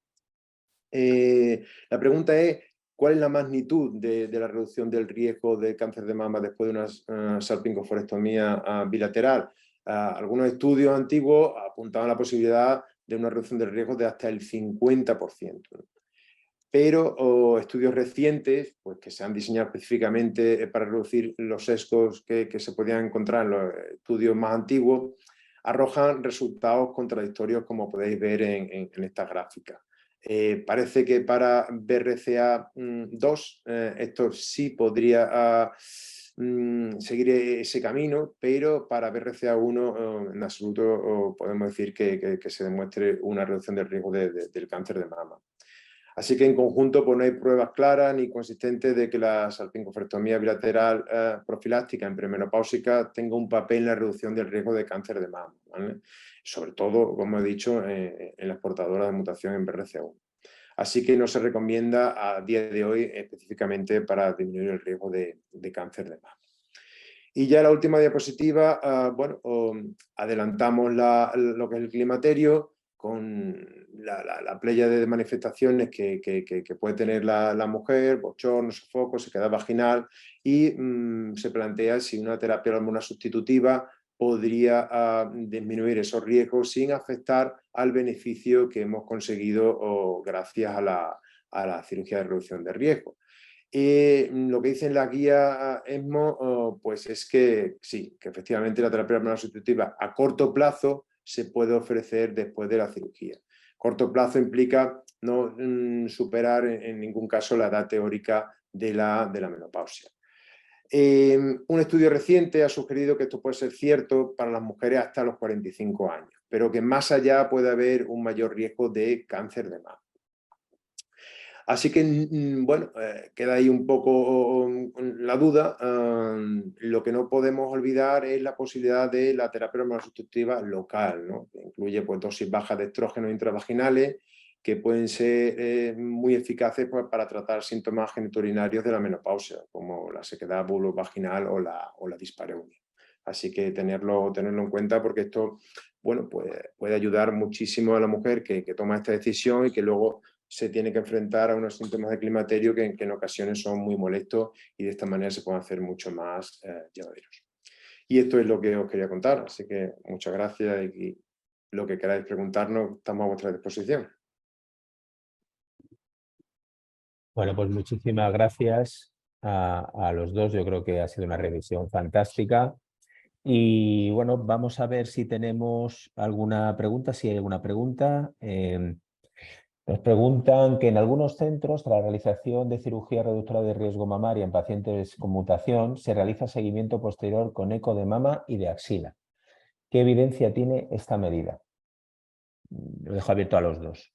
La pregunta es, ¿cuál es la magnitud de la reducción del riesgo de cáncer de mama después de una salpingoforectomía bilateral? Algunos estudios antiguos apuntaban a la posibilidad de una reducción del riesgo de hasta el 50%. Pero estudios recientes, pues, que se han diseñado específicamente para reducir los sesgos que se podían encontrar en los estudios más antiguos, arrojan resultados contradictorios, como podéis ver en esta gráfica. Parece que para BRCA2 esto sí podría seguir ese camino, pero para BRCA1 en absoluto podemos decir que se demuestre una reducción del riesgo del cáncer de mama. Así que en conjunto pues no hay pruebas claras ni consistentes de que la salpingofrectomía bilateral profiláctica en premenopáusica tenga un papel en la reducción del riesgo de cáncer de mama, ¿vale? Sobre todo, como he dicho, en las portadoras de mutación en BRCA1. Así que no se recomienda a día de hoy específicamente para disminuir el riesgo de cáncer de mama. Y ya la última diapositiva, bueno, adelantamos lo que es el climaterio con la pléyade de manifestaciones que puede tener la mujer, bochorno, sofoco, sequedad vaginal, y se plantea si una terapia de hormona sustitutiva podría disminuir esos riesgos sin afectar al beneficio que hemos conseguido gracias a la cirugía de reducción de riesgo. Lo que dice en la guía ESMO pues es que sí, que efectivamente la terapia hormonal sustitutiva a corto plazo se puede ofrecer después de la cirugía. Corto plazo implica no superar en ningún caso la edad teórica de la menopausia. Un estudio reciente ha sugerido que esto puede ser cierto para las mujeres hasta los 45 años, pero que más allá puede haber un mayor riesgo de cáncer de mama. Así que, bueno, queda ahí un poco la duda. Lo que no podemos olvidar es la posibilidad de la terapia hormonal sustitutiva local, ¿no? Que incluye pues, dosis bajas de estrógenos intravaginales que pueden ser muy eficaces pues, para tratar síntomas genitourinarios de la menopausia, como la sequedad vulvovaginal o la dispareunia. Así que tenerlo en cuenta porque esto, bueno, pues, puede ayudar muchísimo a la mujer que toma esta decisión y que luego se tiene que enfrentar a unos síntomas de climaterio que en ocasiones son muy molestos y de esta manera se pueden hacer mucho más llevaderos. Y esto es lo que os quería contar, así que muchas gracias y lo que queráis preguntarnos estamos a vuestra disposición. Bueno, pues muchísimas gracias a los dos. Yo creo que ha sido una revisión fantástica. Y bueno, vamos a ver si tenemos alguna pregunta, si hay alguna pregunta. Nos preguntan que en algunos centros, tras la realización de cirugía reductora de riesgo mamaria en pacientes con mutación, se realiza seguimiento posterior con eco de mama y de axila. ¿Qué evidencia tiene esta medida? Lo dejo abierto a los dos.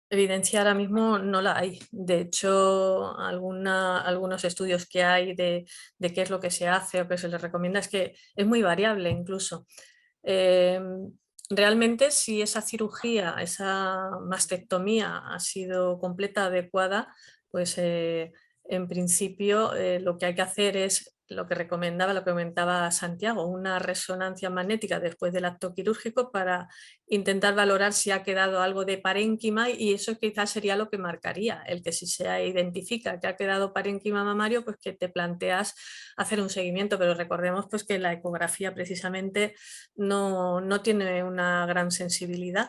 Evidencia ahora mismo no la hay. De hecho, algunos estudios que hay de qué es lo que se hace o qué se les recomienda es que es muy variable incluso. Realmente, si esa cirugía, esa mastectomía ha sido completa, adecuada, pues en principio lo que hay que hacer es lo que comentaba Santiago, una resonancia magnética después del acto quirúrgico para intentar valorar si ha quedado algo de parénquima, y eso quizás sería lo que marcaría, el que si se identifica que ha quedado parénquima mamario, pues que te planteas hacer un seguimiento, pero recordemos pues que la ecografía precisamente no tiene una gran sensibilidad.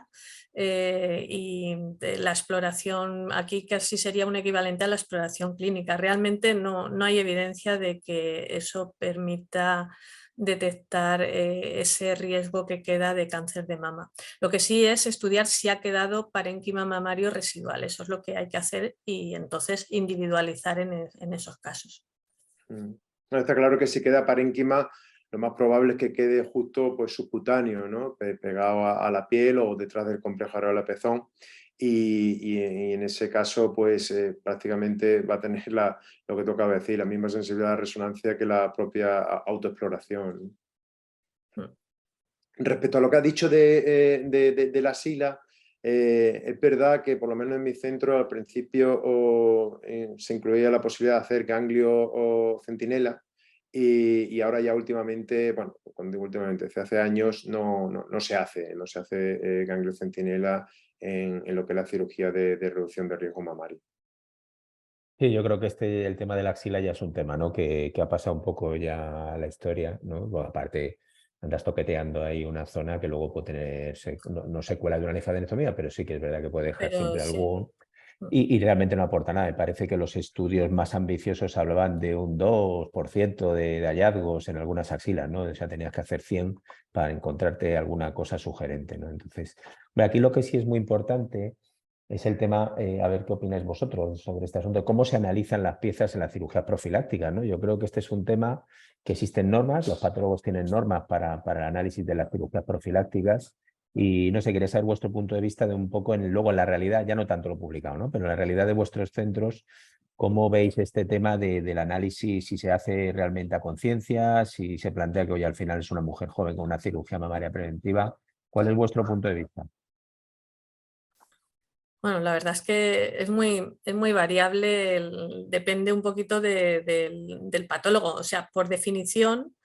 Y la exploración aquí casi sería un equivalente a la exploración clínica. Realmente no hay evidencia de que eso permita detectar ese riesgo que queda de cáncer de mama. Lo que sí es estudiar si ha quedado parénquima mamario residual. Eso es lo que hay que hacer y entonces individualizar en esos casos. Está claro que si queda parénquima, lo más probable es que quede justo pues, subcutáneo, ¿no? Pegado a la piel o detrás del complejo areolar pezón. Y en ese caso, pues prácticamente va a tener lo que tocaba decir, la misma sensibilidad de resonancia que la propia autoexploración. Respecto a lo que has dicho de la sila, es verdad que por lo menos en mi centro al principio se incluía la posibilidad de hacer ganglio o centinela y ahora ya últimamente, bueno, cuando digo últimamente, desde hace años no se hace ganglio centinela en lo que es la cirugía de reducción de riesgo mamario. Sí, yo creo que el tema de la axila ya es un tema, ¿no? que ha pasado un poco ya a la historia, ¿no? Bueno, aparte, andas toqueteando ahí una zona que luego puede tener, no secuelas de una linfadenectomía, pero sí que es verdad que puede dejar Pero siempre sí. algún... y realmente no aporta nada. Me parece que los estudios más ambiciosos hablaban de un 2% de hallazgos en algunas axilas, ¿no? O sea, tenías que hacer 100 para encontrarte alguna cosa sugerente, ¿no? Entonces, aquí lo que sí es muy importante es el tema, a ver qué opináis vosotros sobre este asunto, cómo se analizan las piezas en la cirugía profiláctica, ¿no? Yo creo que este es un tema que existen normas, los patólogos tienen normas para el análisis de las cirugías profilácticas y no sé, quería saber vuestro punto de vista de un poco luego en la realidad, ya no tanto lo publicado, ¿no? Pero en la realidad de vuestros centros, ¿cómo veis este tema del análisis, si se hace realmente a conciencia, si se plantea que hoy al final es una mujer joven con una cirugía mamaria preventiva? ¿Cuál es vuestro punto de vista? Bueno, la verdad es que es muy variable, depende un poquito del patólogo. O sea, por definición,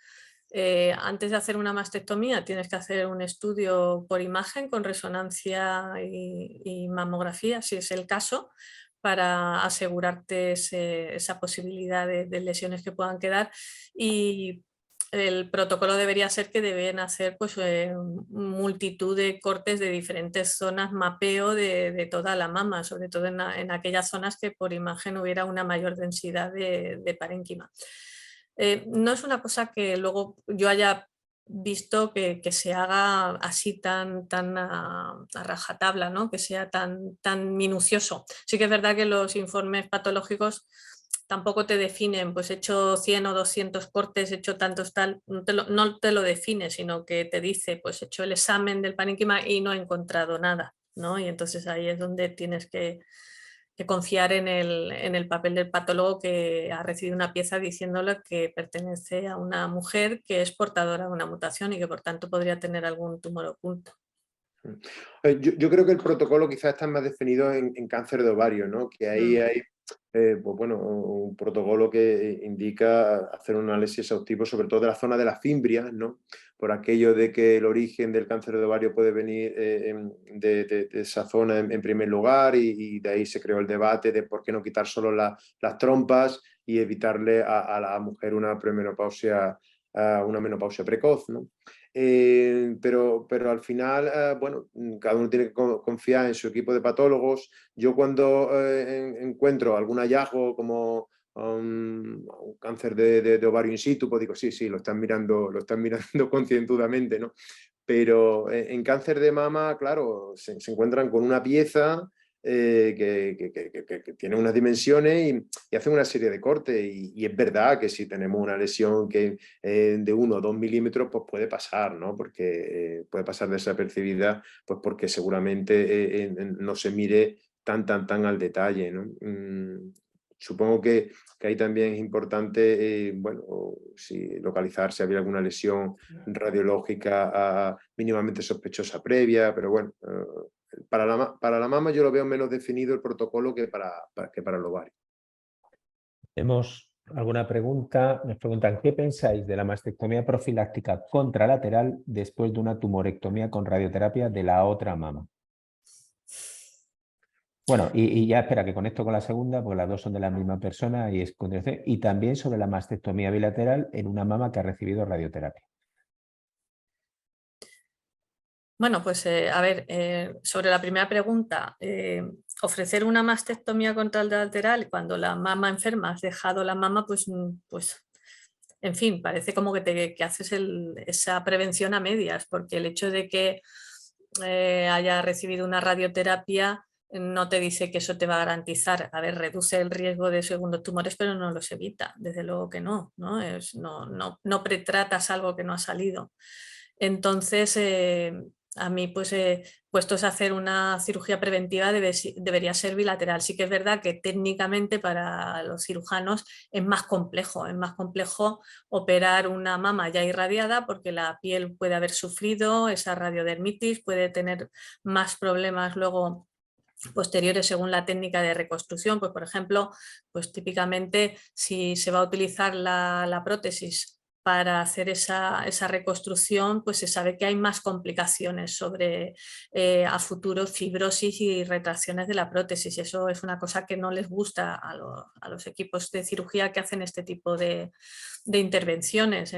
antes de hacer una mastectomía tienes que hacer un estudio por imagen con resonancia y mamografía, si es el caso, para asegurarte esa posibilidad de lesiones que puedan quedar. Y el protocolo debería ser que deben hacer pues, multitud de cortes de diferentes zonas, mapeo de toda la mama, sobre todo en aquellas zonas que por imagen hubiera una mayor densidad de parénquima. No es una cosa que luego yo haya visto que se haga así tan a rajatabla, ¿no? Que sea tan minucioso. Sí que es verdad que los informes patológicos tampoco te definen, pues he hecho 100 o 200 cortes, he hecho tantos tal, no te lo define, sino que te dice, pues he hecho el examen del parénquima y no he encontrado nada, ¿no? Y entonces ahí es donde tienes que confiar en el papel del patólogo que ha recibido una pieza diciéndole que pertenece a una mujer que es portadora de una mutación y que por tanto podría tener algún tumor oculto. Yo creo que el protocolo quizás está más definido en cáncer de ovario, ¿no? Que ahí hay pues bueno, un protocolo que indica hacer un análisis exhaustivo sobre todo de la zona de las fimbrias, ¿no? Por aquello de que el origen del cáncer de ovario puede venir de esa zona en primer lugar y de ahí se creó el debate de por qué no quitar solo las trompas y evitarle a la mujer una premenopausia, una menopausia precoz, ¿no? Pero al final, bueno, cada uno tiene que confiar en su equipo de patólogos. Yo cuando encuentro algún hallazgo como un cáncer de ovario in situ, pues digo, sí, lo están mirando concienzudamente, ¿no? Pero en cáncer de mama, claro, se encuentran con una pieza que tiene unas dimensiones y hacen una serie de cortes. Y es verdad que si tenemos una lesión de 1 o 2 milímetros, pues puede pasar, ¿no? Porque puede pasar desapercibida, pues porque seguramente no se mire tan al detalle, ¿no? Supongo que ahí también es importante, bueno, si localizar si había alguna lesión radiológica mínimamente sospechosa previa, pero bueno, para la mama yo lo veo menos definido el protocolo que para el ovario. Tenemos alguna pregunta. Nos preguntan, ¿qué pensáis de la mastectomía profiláctica contralateral después de una tumorectomía con radioterapia de la otra mama? Bueno, y ya espera que conecto con la segunda, porque las dos son de la misma persona y es continuación. Y también sobre la mastectomía bilateral en una mama que ha recibido radioterapia. Bueno, pues a ver, sobre la primera pregunta, ofrecer una mastectomía contralateral cuando la mama enferma, has dejado la mama, pues en fin, parece como que haces esa prevención a medias, porque el hecho de que haya recibido una radioterapia no te dice que eso te va a garantizar. A ver, reduce el riesgo de segundos tumores, pero no los evita, desde luego que no, ¿no? No pretratas algo que no ha salido. Entonces, a mí, pues, puestos a hacer una cirugía preventiva, debería ser bilateral. Sí que es verdad que técnicamente para los cirujanos es más complejo operar una mama ya irradiada porque la piel puede haber sufrido esa radiodermitis, puede tener más problemas luego posteriores según la técnica de reconstrucción. Pues por ejemplo, pues típicamente si se va a utilizar la prótesis para hacer esa reconstrucción, pues se sabe que hay más complicaciones sobre a futuro fibrosis y retracciones de la prótesis. Y eso es una cosa que no les gusta a los equipos de cirugía que hacen este tipo de intervenciones.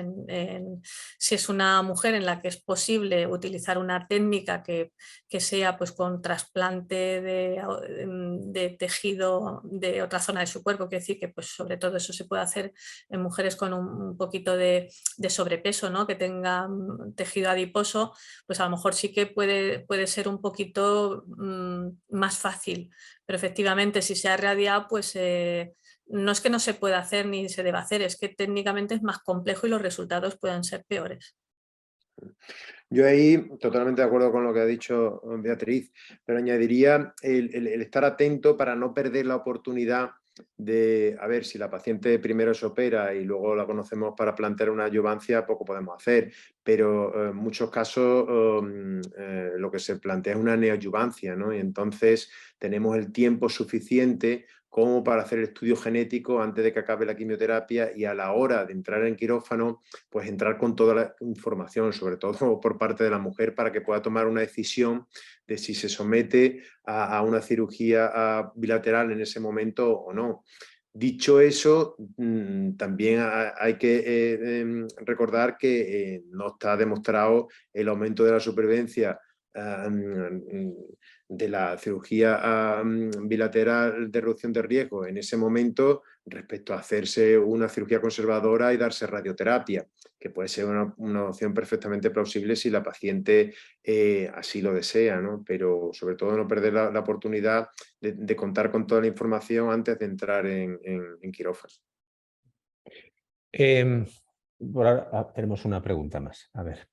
Si es una mujer en la que es posible utilizar una técnica que sea pues con trasplante de tejido de otra zona de su cuerpo, quiere decir que pues sobre todo eso se puede hacer en mujeres con un poquito de sobrepeso, ¿no? Que tengan tejido adiposo, pues a lo mejor sí que puede ser un poquito más fácil, pero efectivamente si se ha radiado, pues no es que no se pueda hacer ni se deba hacer, es que técnicamente es más complejo y los resultados pueden ser peores. Yo ahí totalmente de acuerdo con lo que ha dicho Beatriz, pero añadiría el estar atento para no perder la oportunidad de, a ver, si la paciente primero se opera y luego la conocemos para plantear una adyuvancia, poco podemos hacer, pero en muchos casos lo que se plantea es una neoadyuvancia, ¿no? Y entonces tenemos el tiempo suficiente como para hacer el estudio genético antes de que acabe la quimioterapia y a la hora de entrar en quirófano, pues entrar con toda la información, sobre todo por parte de la mujer, para que pueda tomar una decisión de si se somete a una cirugía bilateral en ese momento o no. Dicho eso, también hay que recordar que no está demostrado el aumento de la supervivencia de la cirugía bilateral de reducción de riesgo en ese momento respecto a hacerse una cirugía conservadora y darse radioterapia, que puede ser una opción perfectamente plausible si la paciente así lo desea, ¿no? Pero sobre todo no perder la oportunidad de contar con toda la información antes de entrar en quirófano. Por ahora tenemos una pregunta más. A ver.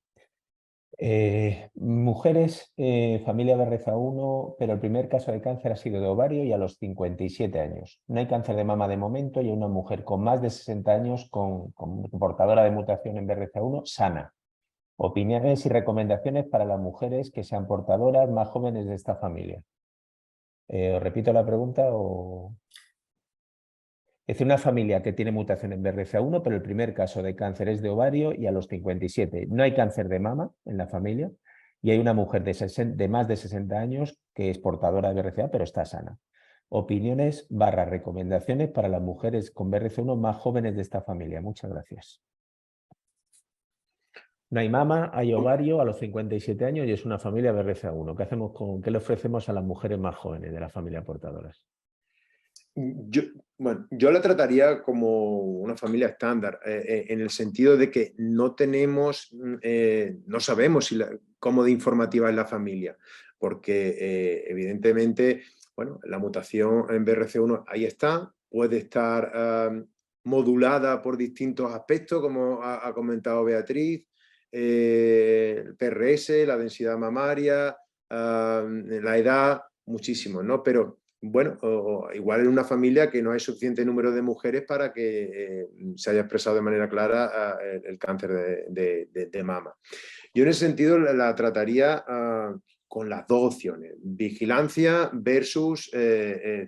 Mujeres, familia BRCA1, pero el primer caso de cáncer ha sido de ovario y a los 57 años. No hay cáncer de mama de momento y hay una mujer con más de 60 años con portadora de mutación en BRCA1 sana. Opiniones y recomendaciones para las mujeres que sean portadoras más jóvenes de esta familia. ¿Os repito la pregunta o...? Es decir, una familia que tiene mutación en BRCA1, pero el primer caso de cáncer es de ovario y a los 57. No hay cáncer de mama en la familia y hay una mujer de más de 60 años que es portadora de BRCA, pero está sana. Opiniones / recomendaciones para las mujeres con BRCA1 más jóvenes de esta familia. Muchas gracias. No hay mama, hay ovario a los 57 años y es una familia BRCA1. ¿Qué le ofrecemos a las mujeres más jóvenes de la familia portadoras? Yo la trataría como una familia estándar, en el sentido de que no tenemos, no sabemos cómo de informativa es la familia, porque evidentemente, bueno, la mutación en BRCA1 ahí está, puede estar modulada por distintos aspectos, como ha comentado Beatriz, el PRS, la densidad mamaria, la edad, muchísimo, ¿no? Pero bueno, igual en una familia que no hay suficiente número de mujeres para que se haya expresado de manera clara el cáncer de mama. Yo en ese sentido la trataría con las dos opciones, vigilancia versus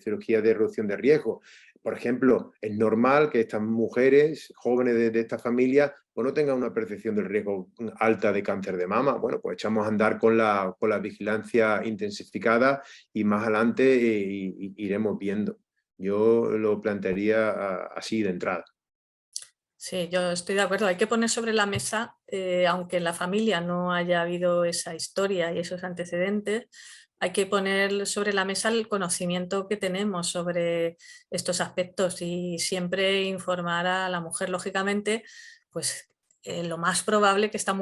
cirugía de reducción de riesgo. Por ejemplo, es normal que estas mujeres jóvenes de esta familia pues no tengan una percepción del riesgo alta de cáncer de mama. Bueno, pues echamos a andar con la vigilancia intensificada y más adelante iremos viendo. Yo lo plantearía así de entrada. Sí, yo estoy de acuerdo. Hay que poner sobre la mesa, aunque en la familia no haya habido esa historia y esos antecedentes, hay que poner sobre la mesa el conocimiento que tenemos sobre estos aspectos y siempre informar a la mujer, lógicamente, pues lo más probable que estas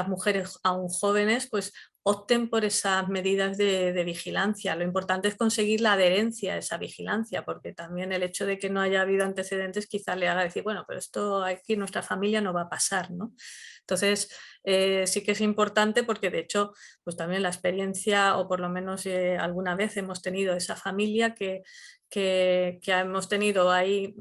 mujeres aún jóvenes, pues opten por esas medidas de vigilancia. Lo importante es conseguir la adherencia a esa vigilancia, porque también el hecho de que no haya habido antecedentes quizá le haga decir, bueno, pero esto aquí en nuestra familia no va a pasar, ¿no? Entonces, sí que es importante porque de hecho, pues también la experiencia, o por lo menos alguna vez hemos tenido esa familia que hemos tenido ahí,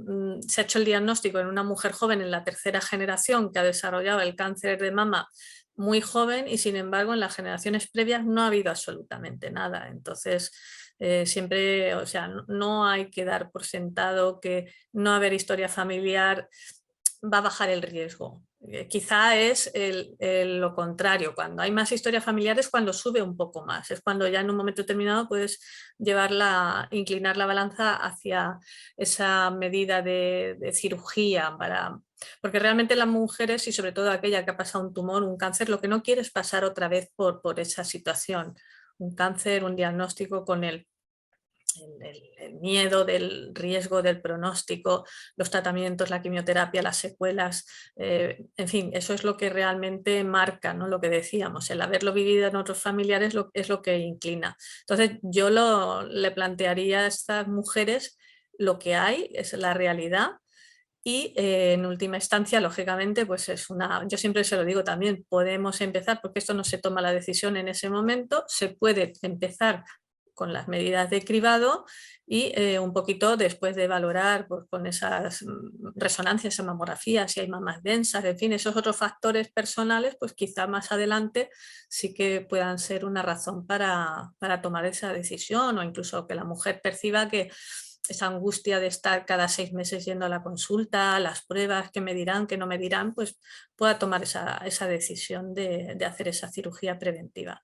se ha hecho el diagnóstico en una mujer joven en la tercera generación que ha desarrollado el cáncer de mama muy joven y sin embargo en las generaciones previas no ha habido absolutamente nada. Entonces, siempre, o sea, no hay que dar por sentado que no haber historia familiar va a bajar el riesgo. Quizá es lo contrario, cuando hay más historias familiares, cuando sube un poco más, es cuando ya en un momento determinado puedes inclinar la balanza hacia esa medida de cirugía, porque realmente las mujeres, y sobre todo aquella que ha pasado un tumor, un cáncer, lo que no quiere es pasar otra vez por esa situación, un cáncer, un diagnóstico con el miedo del riesgo, del pronóstico, los tratamientos, la quimioterapia, las secuelas, en fin, eso es lo que realmente marca, ¿no? Lo que decíamos, el haberlo vivido en otros familiares es lo que inclina. Entonces yo le plantearía a estas mujeres lo que hay, es la realidad. Y en última instancia, lógicamente, pues yo siempre se lo digo también, podemos empezar, porque esto no se toma la decisión en ese momento, se puede empezar con las medidas de cribado y un poquito después de valorar pues, con esas resonancias en mamografía, si hay mamas densas, en fin, esos otros factores personales, pues quizá más adelante sí que puedan ser una razón para tomar esa decisión, o incluso que la mujer perciba que esa angustia de estar cada 6 meses yendo a la consulta, las pruebas, que me dirán, que no me dirán, pues pueda tomar esa decisión de hacer esa cirugía preventiva.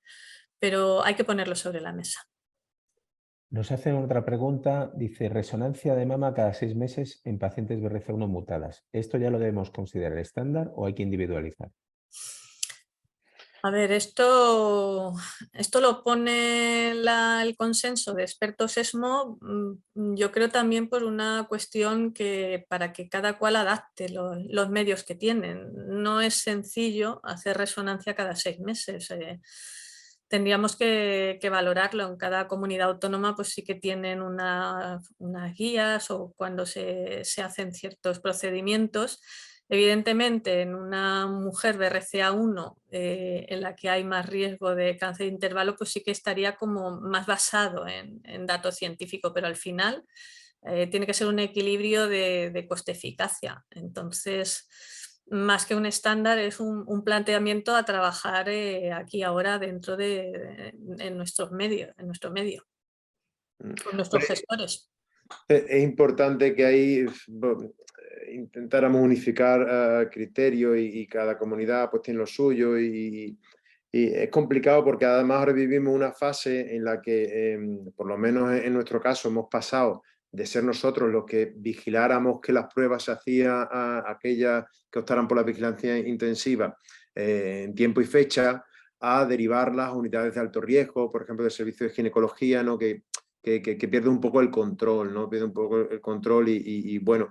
Pero hay que ponerlo sobre la mesa. Nos hacen otra pregunta, dice, resonancia de mama cada 6 meses en pacientes BRCA1 mutadas. ¿Esto ya lo debemos considerar estándar o hay que individualizar? A ver, esto lo pone el consenso de expertos ESMO, yo creo también por una cuestión para que cada cual adapte los medios que tienen. No es sencillo hacer resonancia cada 6 meses. Tendríamos que valorarlo. En cada comunidad autónoma pues sí que tienen unas guías, o cuando se hacen ciertos procedimientos. Evidentemente, en una mujer BRCA1 en la que hay más riesgo de cáncer de intervalo, pues sí que estaría como más basado en datos científicos, pero al final tiene que ser un equilibrio de coste-eficacia. Entonces, más que un estándar, es un planteamiento a trabajar aquí ahora dentro en nuestro medio, con nuestros gestores. Es importante que ahí intentáramos unificar criterios y cada comunidad pues tiene lo suyo y es complicado porque además ahora vivimos una fase en la que, por lo menos en nuestro caso, hemos pasado de ser nosotros los que vigiláramos que las pruebas se hacían a aquellas que optaran por la vigilancia intensiva en tiempo y fecha, a derivarlas a unidades de alto riesgo, por ejemplo, del servicio de ginecología, ¿no? que pierde un poco el control, ¿no? Pierde un poco el control y bueno,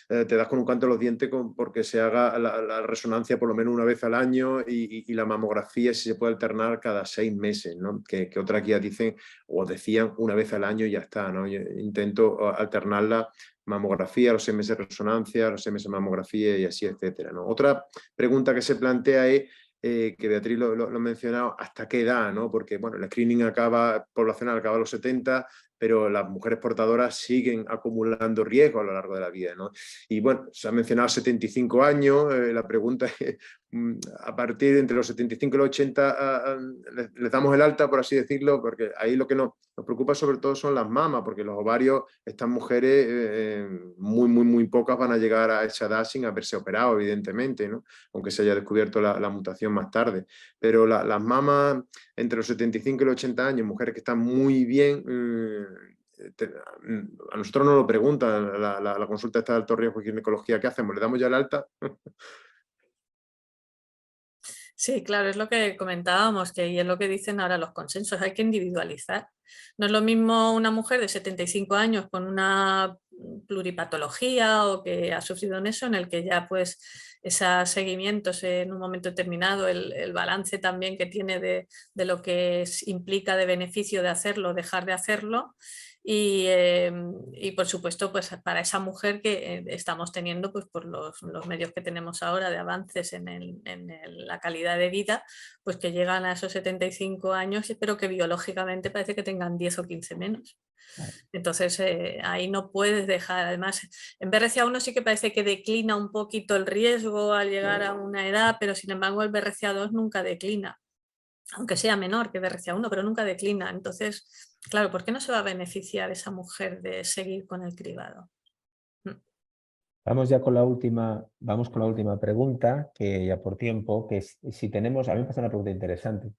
te das con un canto en los dientes porque se haga la resonancia por lo menos una vez al año y la mamografía si se puede alternar cada 6 meses, ¿no? Que otras guías dicen o decían una vez al año y ya está, ¿no? Yo intento alternarla, mamografía, los 6 meses de resonancia, los 6 meses de mamografía y así, etcétera, ¿no? Otra pregunta que se plantea es que Beatriz lo ha mencionado, ¿hasta qué edad? ¿No? Porque bueno, el screening poblacional acaba a los 70, pero las mujeres portadoras siguen acumulando riesgo a lo largo de la vida, ¿no? Y bueno, se ha mencionado 75 años, la pregunta es, a partir de entre los 75 y los 80, les damos el alta, por así decirlo, porque ahí lo que nos preocupa sobre todo son las mamas, porque los ovarios, estas mujeres, muy pocas van a llegar a esa edad sin haberse operado, evidentemente, ¿no? Aunque se haya descubierto la mutación más tarde. Pero las mamas entre los 75 y los 80 años, mujeres que están muy bien, a nosotros nos lo preguntan, la consulta está de alto riesgo de ginecología, ¿qué hacemos? ¿Le damos ya el alta? Sí, claro, es lo que comentábamos, y es lo que dicen ahora los consensos, hay que individualizar. No es lo mismo una mujer de 75 años con una pluripatología o que ha sufrido en eso, en el que ya pues esos seguimientos en un momento determinado, el balance también que tiene de lo que implica de beneficio de hacerlo, dejar de hacerlo. Y por supuesto, pues para esa mujer que estamos teniendo, pues por los medios que tenemos ahora de avances en la calidad de vida, pues que llegan a esos 75 años, pero que biológicamente parece que tengan 10 o 15 menos. Entonces ahí no puedes dejar, además en BRCA1 sí que parece que declina un poquito el riesgo al llegar a una edad, pero sin embargo el BRCA2 nunca declina, aunque sea menor que BRCA1, pero nunca declina. Entonces, claro, ¿por qué no se va a beneficiar esa mujer de seguir con el cribado? Vamos ya con la última, vamos con la última pregunta, que ya por tiempo, que es si tenemos, a mí me parece una pregunta interesante,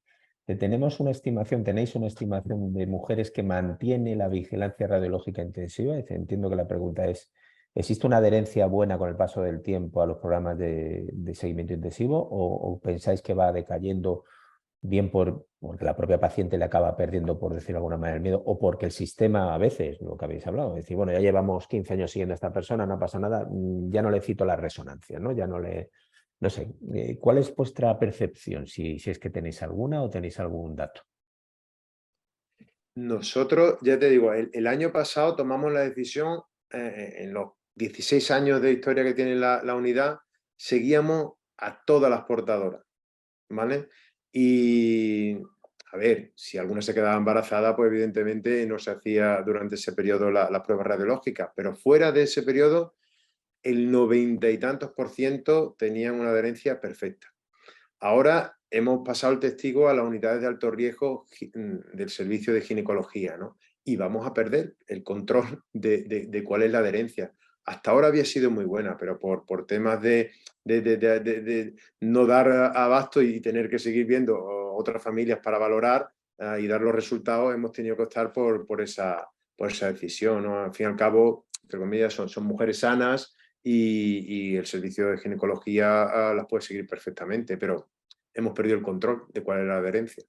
tenéis una estimación de mujeres que mantiene la vigilancia radiológica intensiva. Entiendo que la pregunta es, ¿existe una adherencia buena con el paso del tiempo a los programas de seguimiento intensivo o pensáis que va decayendo bien porque la propia paciente le acaba perdiendo, por decirlo de alguna manera, el miedo, o porque el sistema, a veces, lo que habéis hablado, es decir, bueno, ya llevamos 15 años siguiendo a esta persona, no pasa nada, ya no le cito la resonancia, ¿no? Ya no le... No sé, ¿cuál es vuestra percepción? Si es que tenéis alguna o tenéis algún dato. Nosotros, ya te digo, el año pasado tomamos la decisión, en los 16 años de historia que tiene la unidad, seguíamos a todas las portadoras, ¿vale? Y, a ver, si alguna se quedaba embarazada, pues evidentemente no se hacía durante ese periodo las pruebas radiológicas, pero fuera de ese periodo, el 90 y tantos % tenían una adherencia perfecta. Ahora hemos pasado el testigo a las unidades de alto riesgo del servicio de ginecología, ¿no? Y vamos a perder el control de cuál es la adherencia. Hasta ahora había sido muy buena, pero por temas de no dar abasto y tener que seguir viendo otras familias para valorar y dar los resultados, hemos tenido que optar por esa decisión, ¿no? Al fin y al cabo, entre comillas, son mujeres sanas y el servicio de ginecología las puede seguir perfectamente, pero hemos perdido el control de cuál es la adherencia.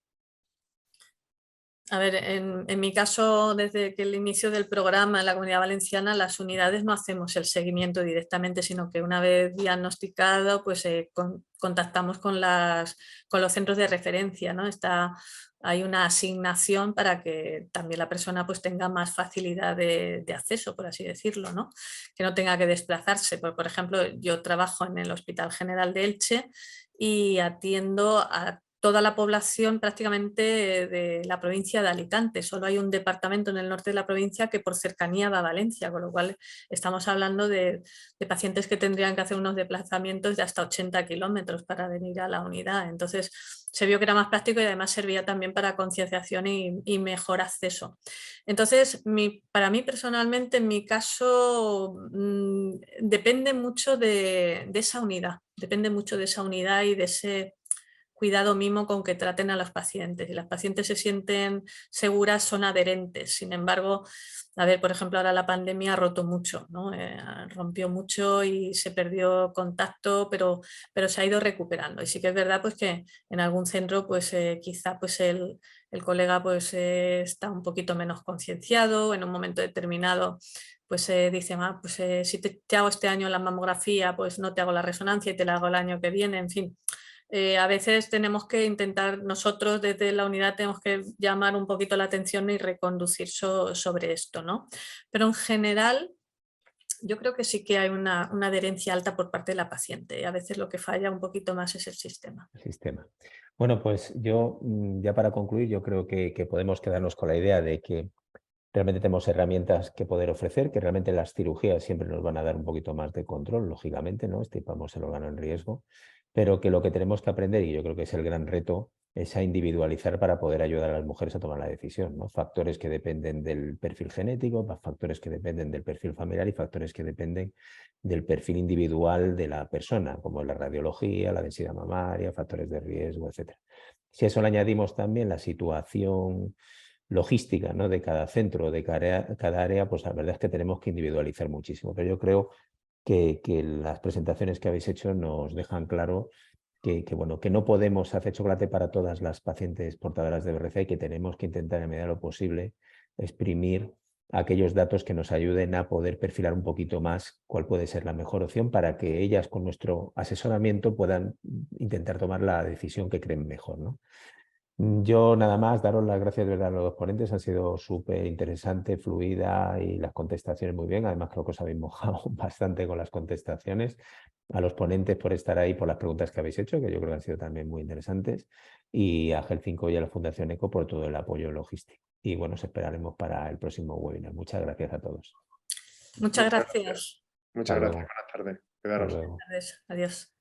A ver, en mi caso, desde que el inicio del programa en la Comunidad Valenciana, las unidades no hacemos el seguimiento directamente, sino que una vez diagnosticado, pues contactamos con los centros de referencia, ¿no? Hay una asignación para que también la persona pues tenga más facilidad de acceso, por así decirlo, ¿no? Que no tenga que desplazarse. Por ejemplo, yo trabajo en el Hospital General de Elche y atiendo a toda la población prácticamente de la provincia de Alicante. Solo hay un departamento en el norte de la provincia que por cercanía va a Valencia, con lo cual estamos hablando de pacientes que tendrían que hacer unos desplazamientos de hasta 80 kilómetros para venir a la unidad. Entonces se vio que era más práctico y además servía también para concienciación y mejor acceso. Entonces, para mí personalmente, en mi caso, depende mucho de esa unidad. Depende mucho de esa unidad y de ese cuidado mimo con que traten a los pacientes. Si las pacientes se sienten seguras, son adherentes. Sin embargo, a ver, por ejemplo, ahora la pandemia ha roto mucho, ¿no? Rompió mucho y se perdió contacto, pero se ha ido recuperando. Y sí que es verdad pues, que en algún centro pues, quizá pues, el colega pues, está un poquito menos concienciado, en un momento determinado pues dice, pues, si te hago este año la mamografía, pues no te hago la resonancia y te la hago el año que viene, en fin. A veces tenemos que intentar, nosotros desde la unidad tenemos que llamar un poquito la atención y reconducir sobre esto, ¿no? Pero en general yo creo que sí que hay una adherencia alta por parte de la paciente y a veces lo que falla un poquito más es el sistema. Bueno, pues yo ya para concluir, yo creo que podemos quedarnos con la idea de que realmente tenemos herramientas que poder ofrecer, que realmente las cirugías siempre nos van a dar un poquito más de control, lógicamente, ¿no? Estipamos el órgano en riesgo, pero que lo que tenemos que aprender, y yo creo que es el gran reto, es a individualizar para poder ayudar a las mujeres a tomar la decisión, ¿no? Factores que dependen del perfil genético, factores que dependen del perfil familiar y factores que dependen del perfil individual de la persona, como la radiología, la densidad mamaria, factores de riesgo, etc. Si a eso le añadimos también la situación logística, ¿no? de cada centro, de cada área, pues la verdad es que tenemos que individualizar muchísimo. Pero yo creo que las presentaciones que habéis hecho nos dejan claro bueno, que no podemos hacer chocolate para todas las pacientes portadoras de BRCA y que tenemos que intentar en medida de lo posible exprimir aquellos datos que nos ayuden a poder perfilar un poquito más cuál puede ser la mejor opción para que ellas con nuestro asesoramiento puedan intentar tomar la decisión que creen mejor, ¿no? Yo nada más, daros las gracias de verdad a los dos ponentes, han sido súper interesante, fluida y las contestaciones muy bien. Además creo que os habéis mojado bastante con las contestaciones. A los ponentes por estar ahí, por las preguntas que habéis hecho, que yo creo que han sido también muy interesantes. Y a GEL5 y a la Fundación ECO por todo el apoyo logístico. Y bueno, os esperaremos para el próximo webinar. Muchas gracias a todos. Muchas gracias. Muchas gracias. Buenas tardes. Hasta luego. Adiós.